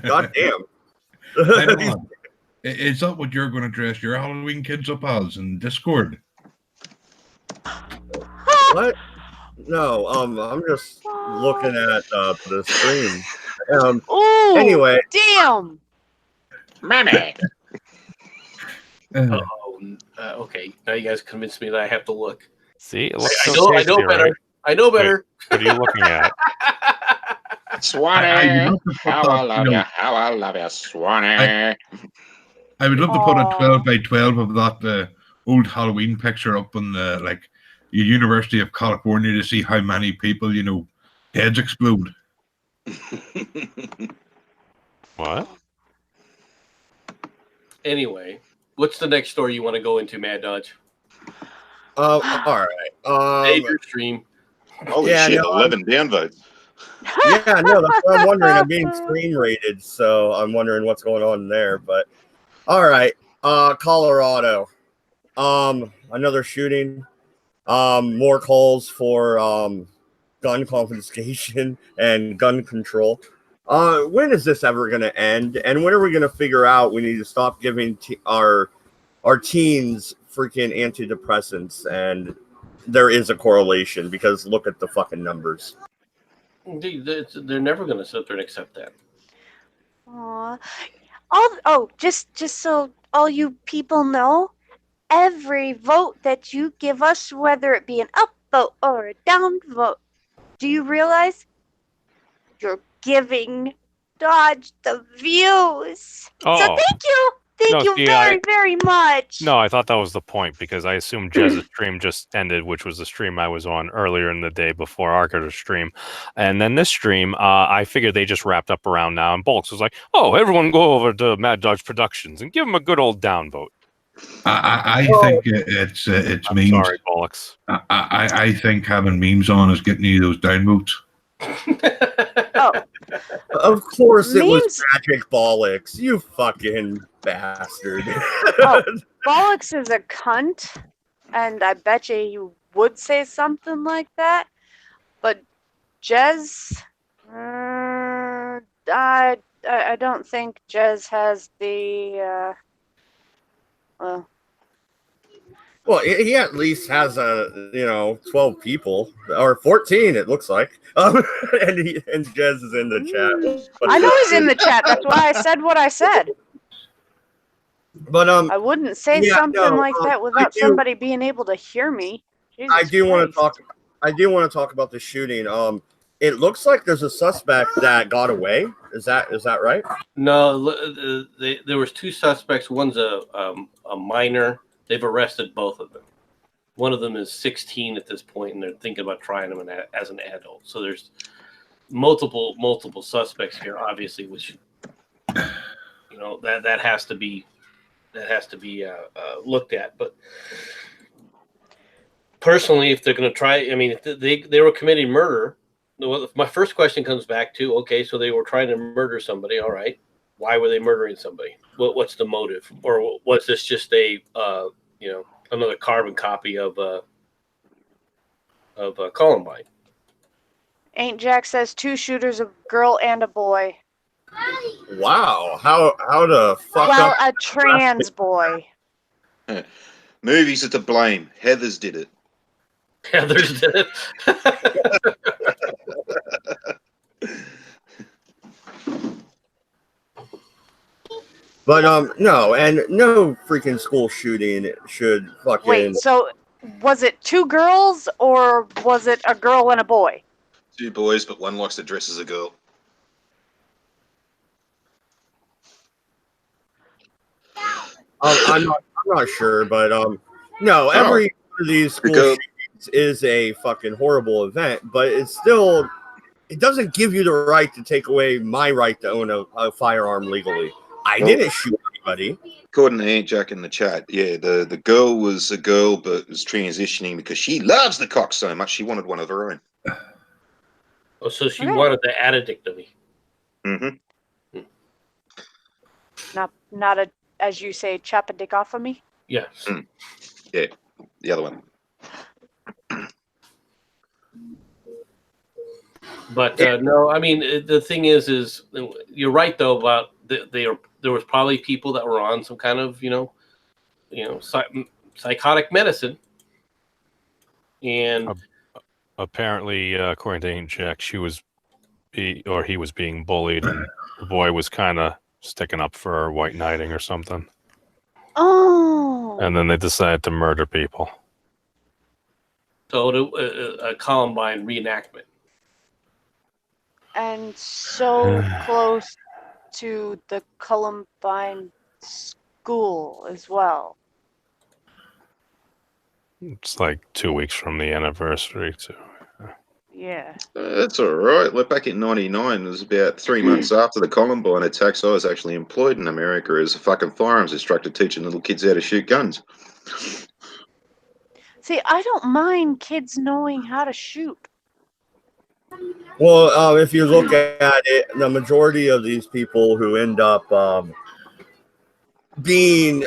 God damn. Is that what you're going to dress your Halloween kids up as in Discord? What? No, I'm just looking at the stream. Ooh, anyway. Damn. Mammy. Okay, now you guys convinced me that I have to look. See, it looks I so know tasty, better. right? I know better. Wait, what are you looking at? Swanee, how I love you, Swanee. I would love to put a 12 by 12 of that old Halloween picture up on the University of California to see how many people, heads explode. What? Anyway, what's the next story you want to go into, Mad Dodge? All right. Save your stream. Holy shit, 11 downvotes. Yeah, no, that's what I'm wondering. I'm being stream rated, so I'm wondering what's going on there. But all right, Colorado, another shooting, more calls for gun confiscation and gun control. When is this ever going to end? And when are we going to figure out we need to stop giving our teens freaking antidepressants? And there is a correlation because look at the fucking numbers. They're never going to sit there and accept that. Just so all you people know, every vote that you give us, whether it be an up vote or a down vote, do you realize you're giving Dodge the views? Oh. So thank you. Thank you very much. No, I thought that was the point because I assumed Jez's stream just ended, which was the stream I was on earlier in the day before Arcader's stream. And then this stream, I figured they just wrapped up around now. And Bulks was like, oh, everyone go over to Mad Dodge Productions and give him a good old downvote. I think it's memes. Sorry, Bollocks. I think having memes on is getting you those downvotes. Oh. Of course it was Magic Bollocks, you fucking bastard. Oh, Bollocks is a cunt, and I bet you would say something like that. But Jez, I don't think Jez has the Well, he at least has 12 people or 14. It looks like, and Jez is in the chat. I know he's in the chat. That's why I said what I said. But I wouldn't say something like that without somebody being able to hear me. Jesus I do want to talk. I do want to talk about the shooting. It looks like there's a suspect that got away. Is that right? No, there was two suspects. One's a minor. They've arrested both of them. One of them is 16 at this point, and they're thinking about trying him as an adult. So there's multiple suspects here, obviously, which that has to be looked at. But personally, if they're going to try, I mean, if they were committing murder, my first question comes back to, okay, so they were trying to murder somebody. All right, why were they murdering somebody? What's the motive, or was this just another carbon copy of Columbine? Ain't Jack says 2 shooters, a girl and a boy. Wow, how the fuck Well, up? a trans boy. Movies are to blame. Heathers did it. Heathers did it. But no, and no freaking school shooting should fucking. Wait, so was it 2 girls or was it a girl and a boy? 2 boys, but one likes to dress as a girl. I'm not sure, but no, every one of these school shootings is a fucking horrible event, but it doesn't give you the right to take away my right to own a firearm legally. I didn't shoot anybody. According to Aunt Jack in the chat, yeah, the girl was a girl, but was transitioning because she loves the cock so much she wanted one of her own. Oh, so she wanted the addictomy. Mm-hmm. Not a, as you say, chop a dick off of me? Yes. Yeah, the other one. But no, I mean, the thing is you're right though about there was probably people that were on some kind of psychotic medicine, and apparently, according to Aunt Jack, he was being bullied, and the boy was kind of sticking up for white knighting or something. Oh. And then they decided to murder people. So a Columbine reenactment. And so close to the Columbine school as well. It's like 2 weeks from the anniversary, too. Yeah. That's all right. Look, back in '99, it was about 3 months after the Columbine attacks. I was actually employed in America as a fucking firearms instructor teaching little kids how to shoot guns. See, I don't mind kids knowing how to shoot. Well, if you look at it, the majority of these people who end up being,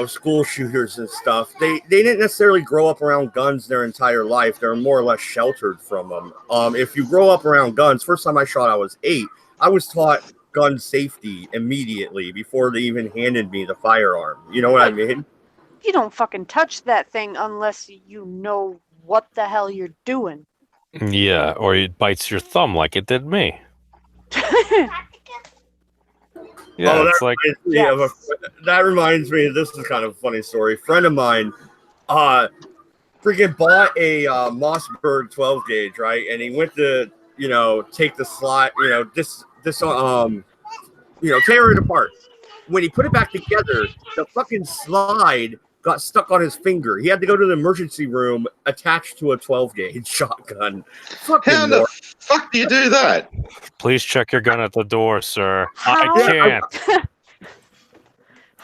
school shooters and stuff, they didn't necessarily grow up around guns their entire life. They're more or less sheltered from them. If you grow up around guns, first time I shot, I was 8. I was taught gun safety immediately before they even handed me the firearm. You know what I mean? You don't fucking touch that thing unless you know what the hell you're doing. Yeah, or it bites your thumb like it did me. Yeah, Oh, it's like that reminds me. This is kind of a funny story. A friend of mine, freaking bought a Mossberg 12 gauge, right? And he went to, take the slot, tear it apart. When he put it back together, the fucking slide got stuck on his finger. He had to go to the emergency room attached to a 12 gauge shotgun. Fucking How the fuck do you do that? Please check your gun at the door, sir. How? I can't.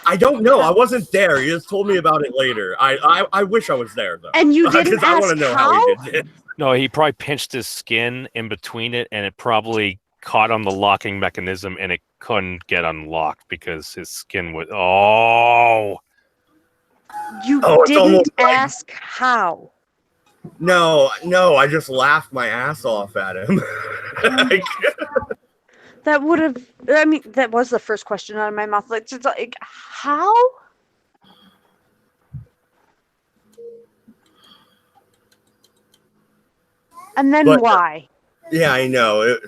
I don't know. I wasn't there. He just told me about it later. I wish I was there though. And you didn't 'Cause I want ask to know how? how he did it. No, he probably pinched his skin in between it, and it probably caught on the locking mechanism, and it couldn't get unlocked because his skin was. Oh. You it's didn't almost like- ask how. No, I just laughed my ass off at him. That would have. I mean, that was the first question out of my mouth. Like, just like how? And then But- why? Yeah, I know.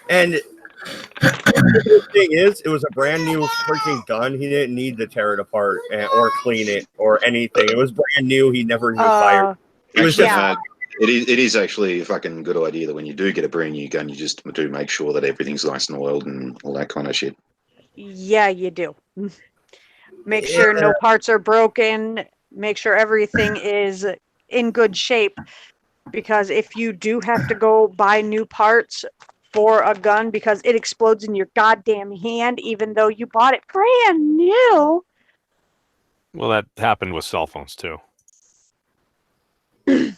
And the thing is, it was a brand new freaking gun. He didn't need to tear it apart or clean it or anything. It was brand new. He never even fired. It was Actually, just it is actually a fucking good idea that when you do get a brand new gun, you just do make sure that everything's nice and oiled and all that kind of shit. Yeah, you do. Make sure no parts are broken. Make sure everything is in good shape. Because if you do have to go buy new parts for a gun because it explodes in your goddamn hand, even though you bought it brand new. Well, that happened with cell phones too. Do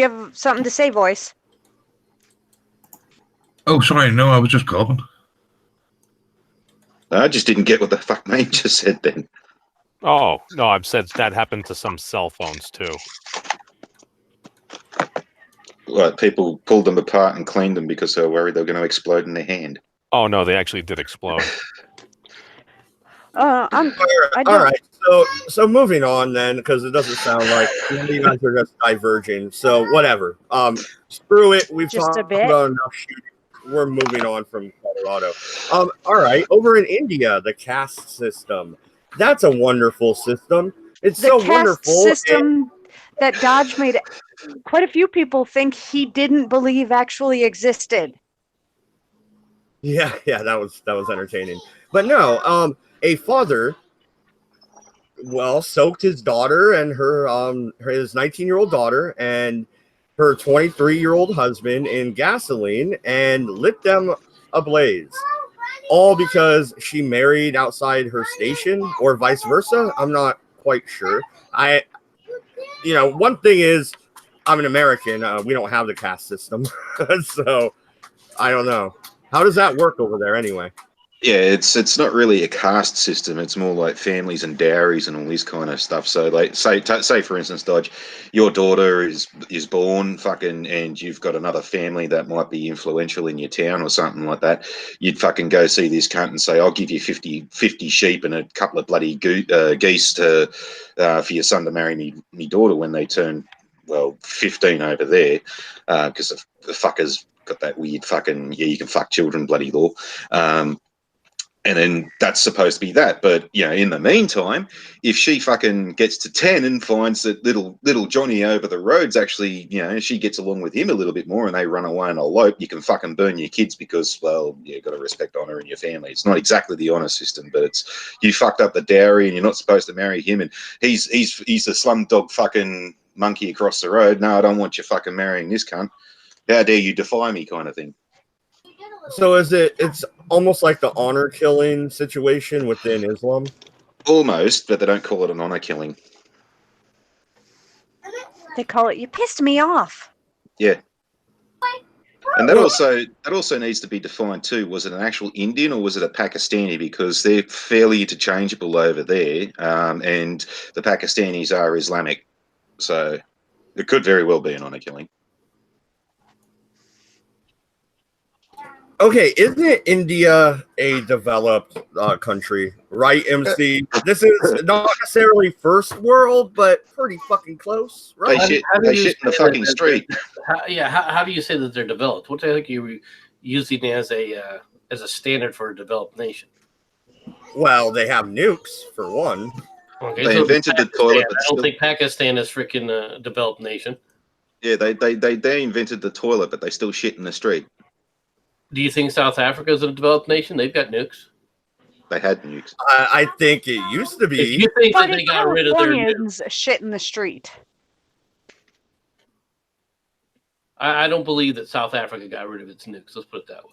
you have something to say, voice? Oh, sorry, no, I was just coughing. I just didn't get what the fuck mate just said then. Oh no, I've said that happened to some cell phones too. Like people pulled them apart and cleaned them because they were worried they were going to explode in their hand. Oh no, they actually did explode. all right. So moving on then, because it doesn't sound like you guys are just diverging. So whatever. Screw it. We've Just a talked bit? about enough shooting. We're moving on from Colorado. All right. Over in India, the caste system. That's a wonderful system. It's The so caste wonderful. system that Dodge made, quite a few people think he didn't believe actually existed. Yeah, that was entertaining. But no, a father, soaked his daughter and his 19-year-old daughter and her 23-year-old husband in gasoline and lit them ablaze. All because she married outside her station or vice versa. I'm not quite sure. One thing is, I'm an American. We don't have the caste system. So I don't know. How does that work over there anyway? Yeah, it's not really a caste system. It's more like families and dowries and all this kind of stuff. So, like, say for instance, Dodge, your daughter is born fucking, and you've got another family that might be influential in your town or something like that. You'd fucking go see this cunt and say, "I'll give you 50 sheep and a couple of bloody geese for your son to marry me daughter when they turn 15 over there," because the fuckers got that weird fucking you can fuck children bloody law. And then that's supposed to be that. But, in the meantime, if she fucking gets to 10 and finds that little Johnny over the road's actually, she gets along with him a little bit more and they run away and elope, you can fucking burn your kids because, you've got to respect honor in your family. It's not exactly the honor system, but it's you fucked up the dowry and you're not supposed to marry him. And he's the slumdog fucking monkey across the road. No, I don't want you fucking marrying this cunt. How dare you defy me kind of thing. So it's almost like the honor killing situation within Islam? Almost, but they don't call it an honor killing. They call it, "You pissed me off." Yeah. And that also needs to be defined too. Was it an actual Indian or was it a Pakistani? Because they're fairly interchangeable over there, and the Pakistanis are Islamic. So it could very well be an honor killing. Okay, isn't India a developed country, right, MC? This is not necessarily first world, but pretty fucking close, right? They shit in the fucking street. How do you say that they're developed? What the heck are you using as a as a standard for a developed nation? Well, they have nukes for one. Okay, They invented the Pakistan, toilet, I but don't still, think Pakistan is freaking a developed nation. yeah, they invented the toilet, but they still shit in the street. Do you think South Africa is a developed nation? They've got nukes. They had nukes. I think it used to If be. you think that But they got rid of their nukes, Californians shit in the street. I don't believe that South Africa got rid of its nukes. Let's put it that way.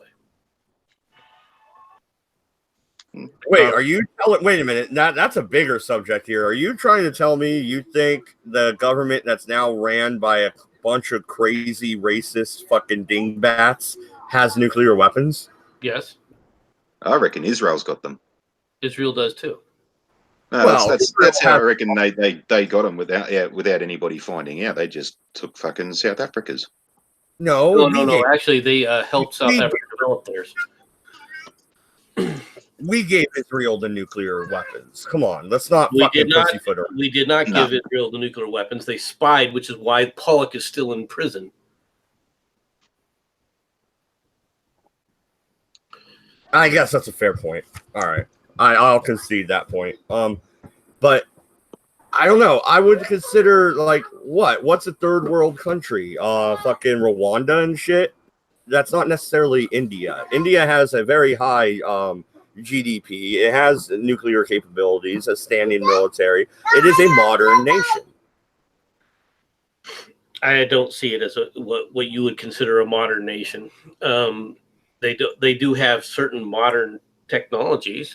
Wait, are you telling? Wait a minute. That's a bigger subject here. Are you trying to tell me you think the government that's now ran by a bunch of crazy racist fucking dingbats has nuclear weapons? Yes, I reckon Israel's got them. Israel does too. No, Well, that's how I reckon they got them without anybody finding out. They just took fucking South Africa's. No, No. Actually, they helped South Africa develop theirs. We gave Israel the nuclear weapons. Come on, let's not We fucking did not. pussyfoot around. We did not No. give Israel the nuclear weapons. They spied, which is why Pollock is still in prison. I guess that's a fair point. All right, I'll concede that point. But I don't know. I would consider like what's a third world country? Fucking Rwanda and shit. That's not necessarily India. India has a very high GDP. It has nuclear capabilities, a standing military. It is a modern nation. I don't see it as what you would consider a modern nation. They do have certain modern technologies.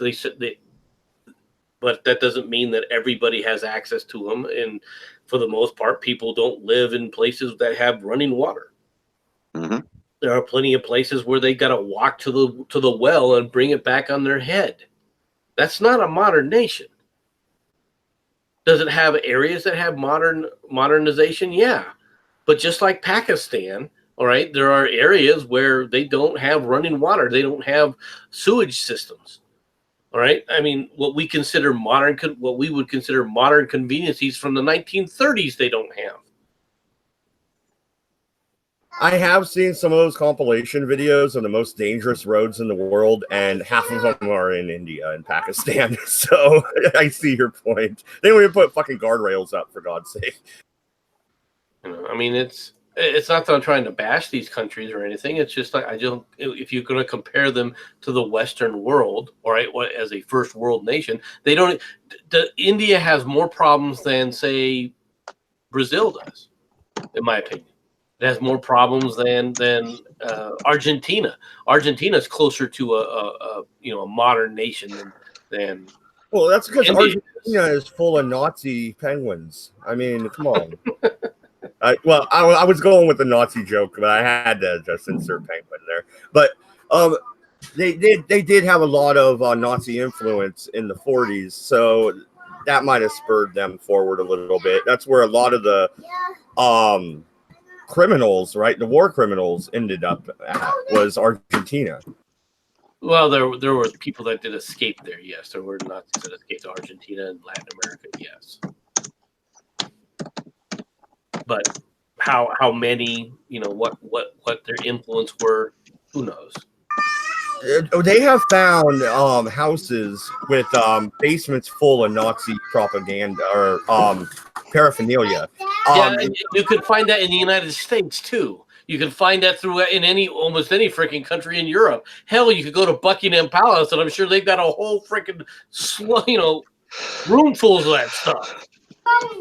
But that doesn't mean that everybody has access to them. And for the most part, people don't live in places that have running water. Mm-hmm. There are plenty of places where they got to walk to the well and bring it back on their head. That's not a modern nation. Does it have areas that have modernization? Yeah. But just like Pakistan, all right, there are areas where they don't have running water. They don't have sewage systems. All right. I mean, what we would consider modern conveniences from the 1930s, they don't have. I have seen some of those compilation videos of the most dangerous roads in the world, and half of them are in India and Pakistan. So I see your point. They don't even put fucking guardrails up, for God's sake. I mean, it's not that I'm trying to bash these countries or anything. It's just like if you're going to compare them to the Western world, all right, as a first world nation, they don't. India has more problems than, say, Brazil does, in my opinion. It has more problems than Argentina. Argentina is closer to a modern nation than. Well, that's because India Argentina is full of Nazi penguins. I mean, come on. I was going with the Nazi joke, but I had to just insert penguin there. But they did have a lot of Nazi influence in the 40s, so that might have spurred them forward a little bit. That's where a lot of the criminals, right, the war criminals ended up at, was Argentina. Well, there were people that did escape there. Yes, there were Nazis that escaped to Argentina and Latin America. Yes. But how many, what their influence were, who knows? They have found houses with basements full of Nazi propaganda or paraphernalia. You could find that in the United States too. You can find that in almost any freaking country in Europe. Hell, you could go to Buckingham Palace, and I'm sure they've got a whole freaking room full of that stuff.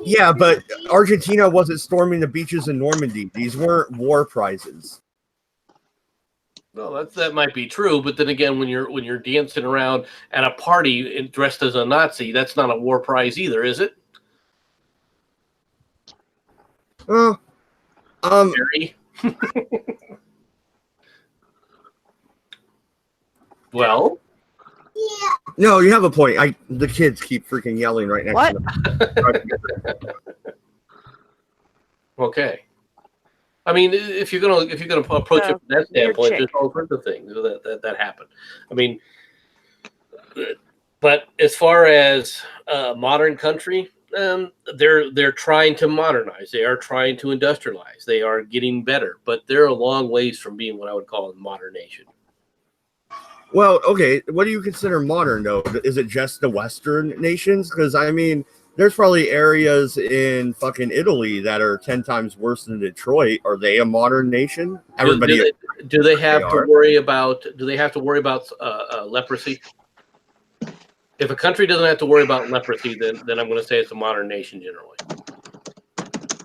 Yeah, but Argentina wasn't storming the beaches in Normandy. These weren't war prizes. Well, that might be true, but then again, when you're dancing around at a party dressed as a Nazi, that's not a war prize either, is it? Harry? Well. No, you have a point. The kids keep freaking yelling right next to them. Okay. I mean, if you're gonna approach it from that standpoint, there's all sorts of things that happen. I mean, but as far as a modern country, they're trying to modernize. They are trying to industrialize. They are getting better, but they're a long ways from being what I would call a modern nation. Well, okay. What do you consider modern, though? Is it just the Western nations? Because, I mean, there's probably areas in fucking Italy that are 10 times worse than Detroit. Are they a modern nation? Everybody. Do they have to worry about? Do they have to worry about leprosy? If a country doesn't have to worry about leprosy, then I'm going to say it's a modern nation generally,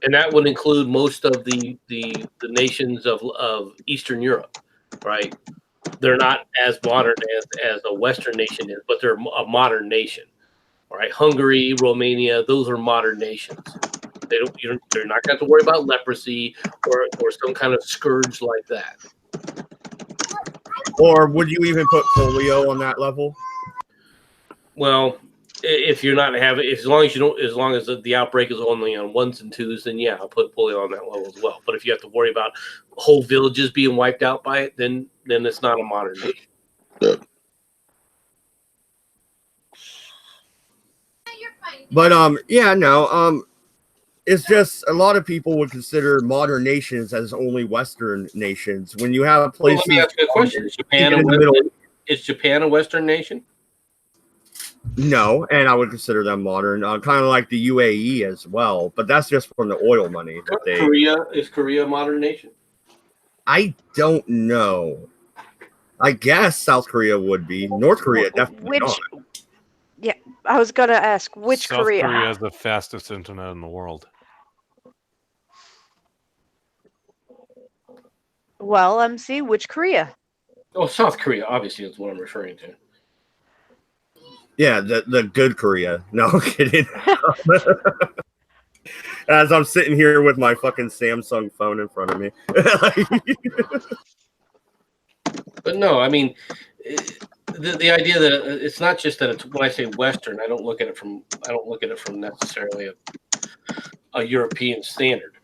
and that would include most of the nations of Eastern Europe, right? They're not as modern as a Western nation is, but they're a modern nation. All right, Hungary, Romania, those are modern nations. They're not going to have to worry about leprosy or some kind of scourge like that. Or would you even put polio on that level? Well, if you're not having, as long as the outbreak is only on 1s and 2s, then yeah, I'll put polio on that level as well. But if you have to worry about whole villages being wiped out by it, then it's not a modern nation. Yeah. But it's just a lot of people would consider modern nations as only Western nations. When you have places, let me ask you a question: Is Japan a Western nation? No, and I would consider them modern, kind of like the UAE as well. But that's just from the oil money. Is Korea a modern nation? I don't know. I guess South Korea would be. North Korea definitely not. Yeah, I was gonna ask which South Korea. Korea has the fastest internet in the world. Well, MC, which Korea? Oh, South Korea, obviously, is what I'm referring to. Yeah, the good Korea. No, I'm kidding. As I'm sitting here with my fucking Samsung phone in front of me. But no, I mean, the idea that it's not just that it's, when I say Western, I don't look at it from necessarily a European standard.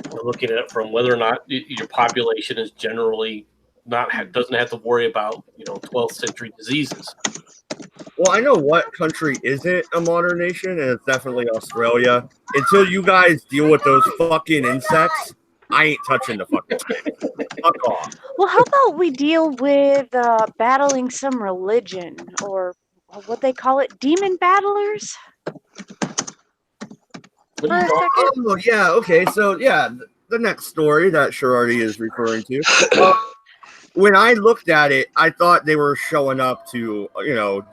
We're looking at it from whether or not your population is generally doesn't have to worry about 12th century diseases. Well, I know what country isn't a modern nation, and it's definitely Australia. Until you guys deal with those fucking insects, I ain't touching the fucking thing. Fuck off. Well, how about we deal with battling some religion, or what they call it, demon battlers? For a second. Oh, yeah, okay. So, yeah, the next story that Sherardi is referring to. When I looked at it, I thought they were showing up to,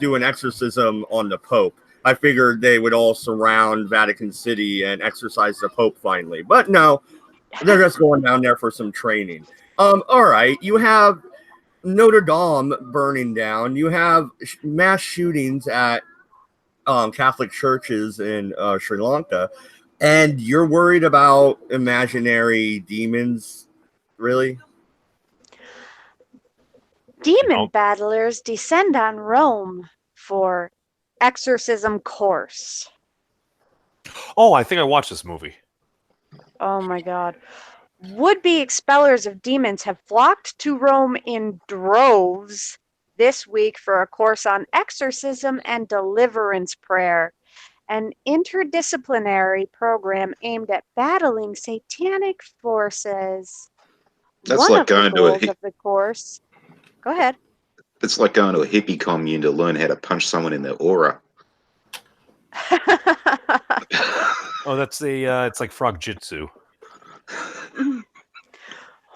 do an exorcism on the Pope. I figured they would all surround Vatican City and exorcise the Pope finally. But no, they're just going down there for some training. All right, you have Notre Dame burning down. You have mass shootings at Catholic churches in Sri Lanka. And you're worried about imaginary demons? Really? Demon battlers descend on Rome for exorcism course. Oh, I think I watched this movie. Oh my God. Would-be expellers of demons have flocked to Rome in droves this week for a course on exorcism and deliverance prayer, an interdisciplinary program aimed at battling satanic forces. That's like going to of the course. Go ahead. It's like going to a hippie commune to learn how to punch someone in the aura. Oh, that's it's like frog jitsu.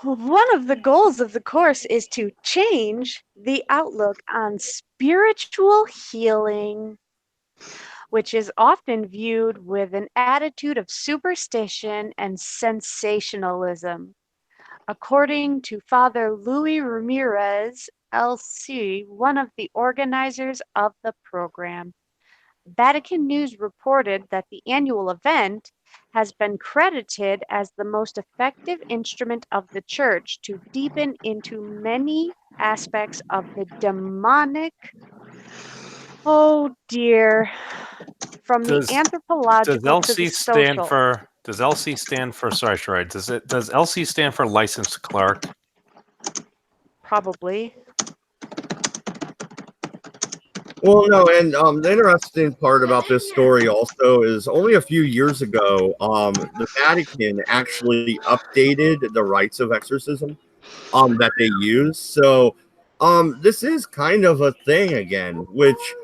One of the goals of the course is to change the outlook on spiritual healing, which is often viewed with an attitude of superstition and sensationalism. According to Father Luis Ramirez, LC, one of the organizers of the program, Vatican News reported that the annual event has been credited as the most effective instrument of the Church to deepen into many aspects of the demonic. Oh dear. From the anthropological to the social. Does LC stand for? Sorry, Sherrod. Does LC stand for licensed cleric? Probably. Well, no, and the interesting part about this story also is only a few years ago, the Vatican actually updated the rites of exorcism that they use. So this is kind of a thing again, which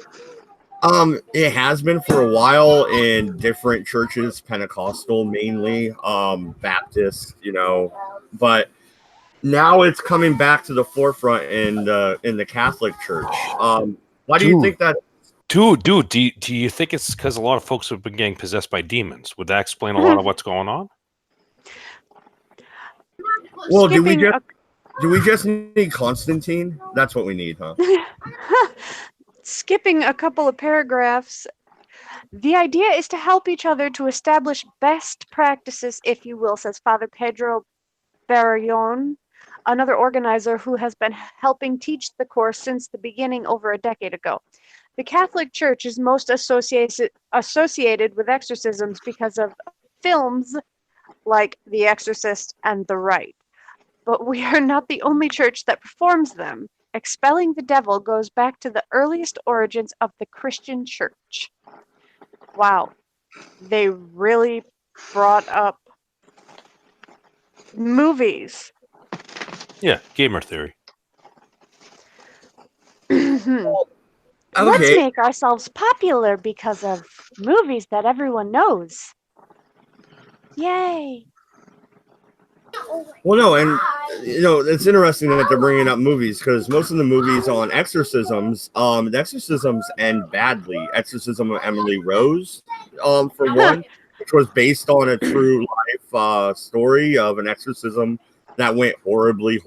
it has been for a while in different churches, Pentecostal mainly, Baptist, but now it's coming back to the forefront in the Catholic Church. Why do you think that? Dude, do you think it's because a lot of folks have been getting possessed by demons? Would that explain a lot of what's going on? Well, do we just need Constantine? That's what we need, huh? Skipping a couple of paragraphs, the idea is to help each other to establish best practices, if you will, says Father Pedro Barillon, another organizer who has been helping teach the course since the beginning over a decade ago. The Catholic Church is most associated with exorcisms because of films like The Exorcist and The Rite. But we are not the only church that performs them. Expelling the devil goes back to the earliest origins of the Christian church. Wow. They really brought up movies. Yeah, gamer theory. Let's make ourselves popular because of movies that everyone knows. Yay. Well, no, and it's interesting that they're bringing up movies because most of the movies on exorcisms, the exorcisms end badly. Exorcism of Emily Rose, for one, which was based on a true life story of an exorcism that went horribly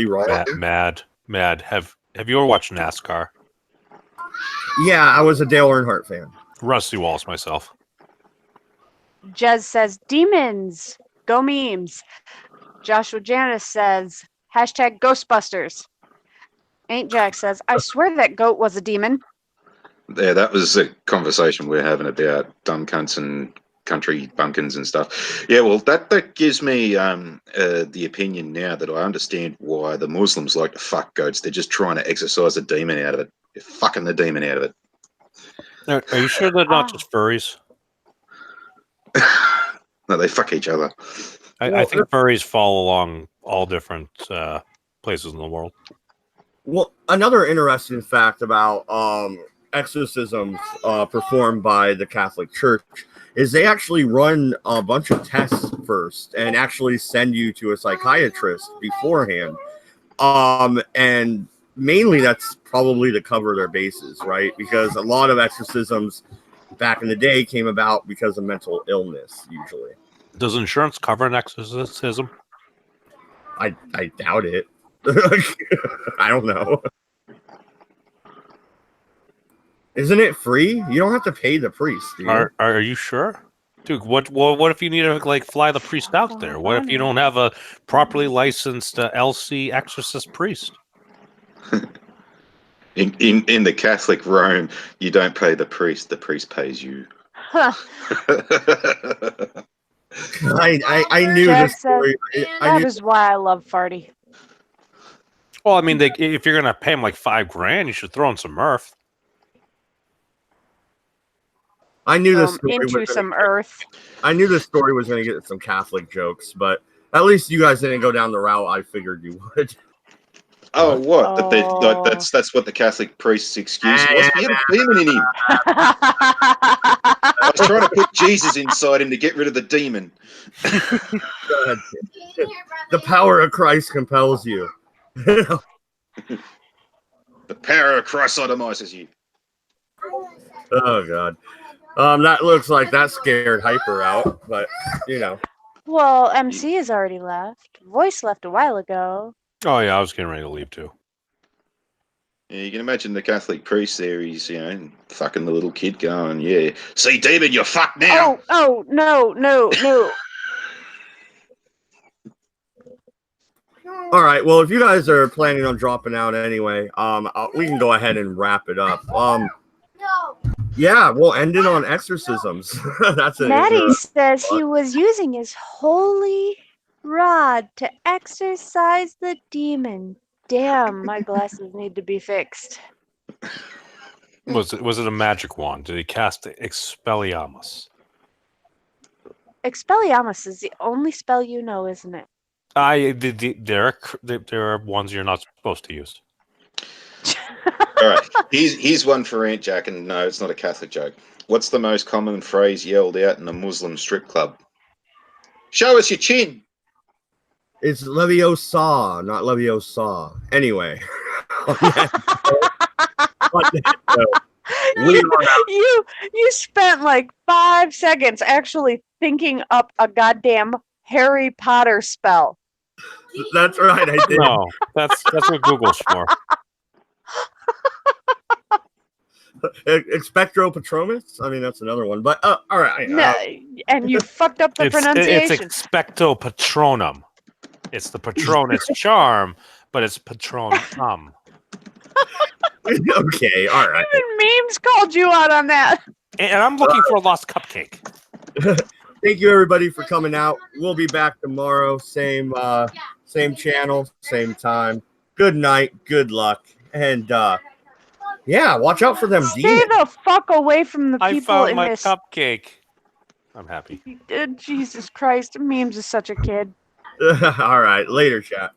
wrong. Mad. Have you ever watched NASCAR? Yeah, I was a Dale Earnhardt fan. Rusty Wallace myself. Jez says, demons, go memes. Joshua Janis says, hashtag Ghostbusters. Ain't Jack says, I swear that goat was a demon. Yeah, that was a conversation we're having about dumb cunts and country bumpkins and stuff. Yeah, well, that gives me the opinion now that I understand why the Muslims like to fuck goats. They're just trying to exorcise the demon out of it. They're fucking the demon out of it. Are you sure they're not just furries? No, they fuck each other. I think furries fall along all different places in the world. Well, another interesting fact about exorcisms performed by the Catholic Church is they actually run a bunch of tests first and actually send you to a psychiatrist beforehand. And mainly that's probably to cover their bases, right? Because a lot of exorcisms back in the day came about because of mental illness, usually. Does insurance cover an exorcism? I doubt it. I don't know. Isn't it free? You don't have to pay the priest, do you? Are you sure? Dude, what if you need to fly the priest out there? What if you don't have a properly licensed LC exorcist priest? In the Catholic Rome, you don't pay the priest pays you. Huh. I knew Jack this story. That is why I love Farty. Well, I mean, if you're gonna pay him like $5,000, you should throw in some Murph. I knew this story into some earth. I knew this story was going to get some Catholic jokes, but at least you guys didn't go down the route I figured you would. Oh, what? That's what the Catholic priest's excuse was. He had a demon in him. I was trying to put Jesus inside him to get rid of the demon. The power of Christ compels you. The power of Christ sodomizes you. Oh God. That looks like that scared Hyper out, but Well, MC has already left. Voice left a while ago. Oh yeah, I was getting ready to leave too. Yeah, you can imagine the Catholic priest there. He's fucking the little kid, going, "Yeah, see, demon, you're fucked now." Oh no. All right. Well, if you guys are planning on dropping out anyway, we can go ahead and wrap it up. Yeah, we'll end it on exorcisms. That's it. Maddie says he was using his holy rod to exorcise the demon. Damn, my glasses need to be fixed. Was it a magic wand? Did he cast Expelliarmus? Expelliarmus is the only spell you know, isn't it? There are ones you're not supposed to use. All right. Here's one for Aunt Jack, and no, it's not a Catholic joke. What's the most common phrase yelled out in a Muslim strip club? Show us your chin. It's Leviosa, not Leviosa. Anyway. You spent like 5 seconds actually thinking up a goddamn Harry Potter spell. That's right, I did. No, that's what Google's for. Expectro Patronus? I mean, that's another one. But all right. No, and you fucked up the It's pronunciation. expecto patronum. It's the Patronus charm, but it's patronum. Okay, all right. Even memes called you out on that. And I'm looking for a lost cupcake. Thank you, everybody, for coming out. We'll be back tomorrow. Same channel, same time. Good night. Good luck. And yeah, watch out for them Stay demons. the fuck away from the I people found in my this. cupcake. I'm happy. Jesus Christ, memes is such a kid. All right, later, chat.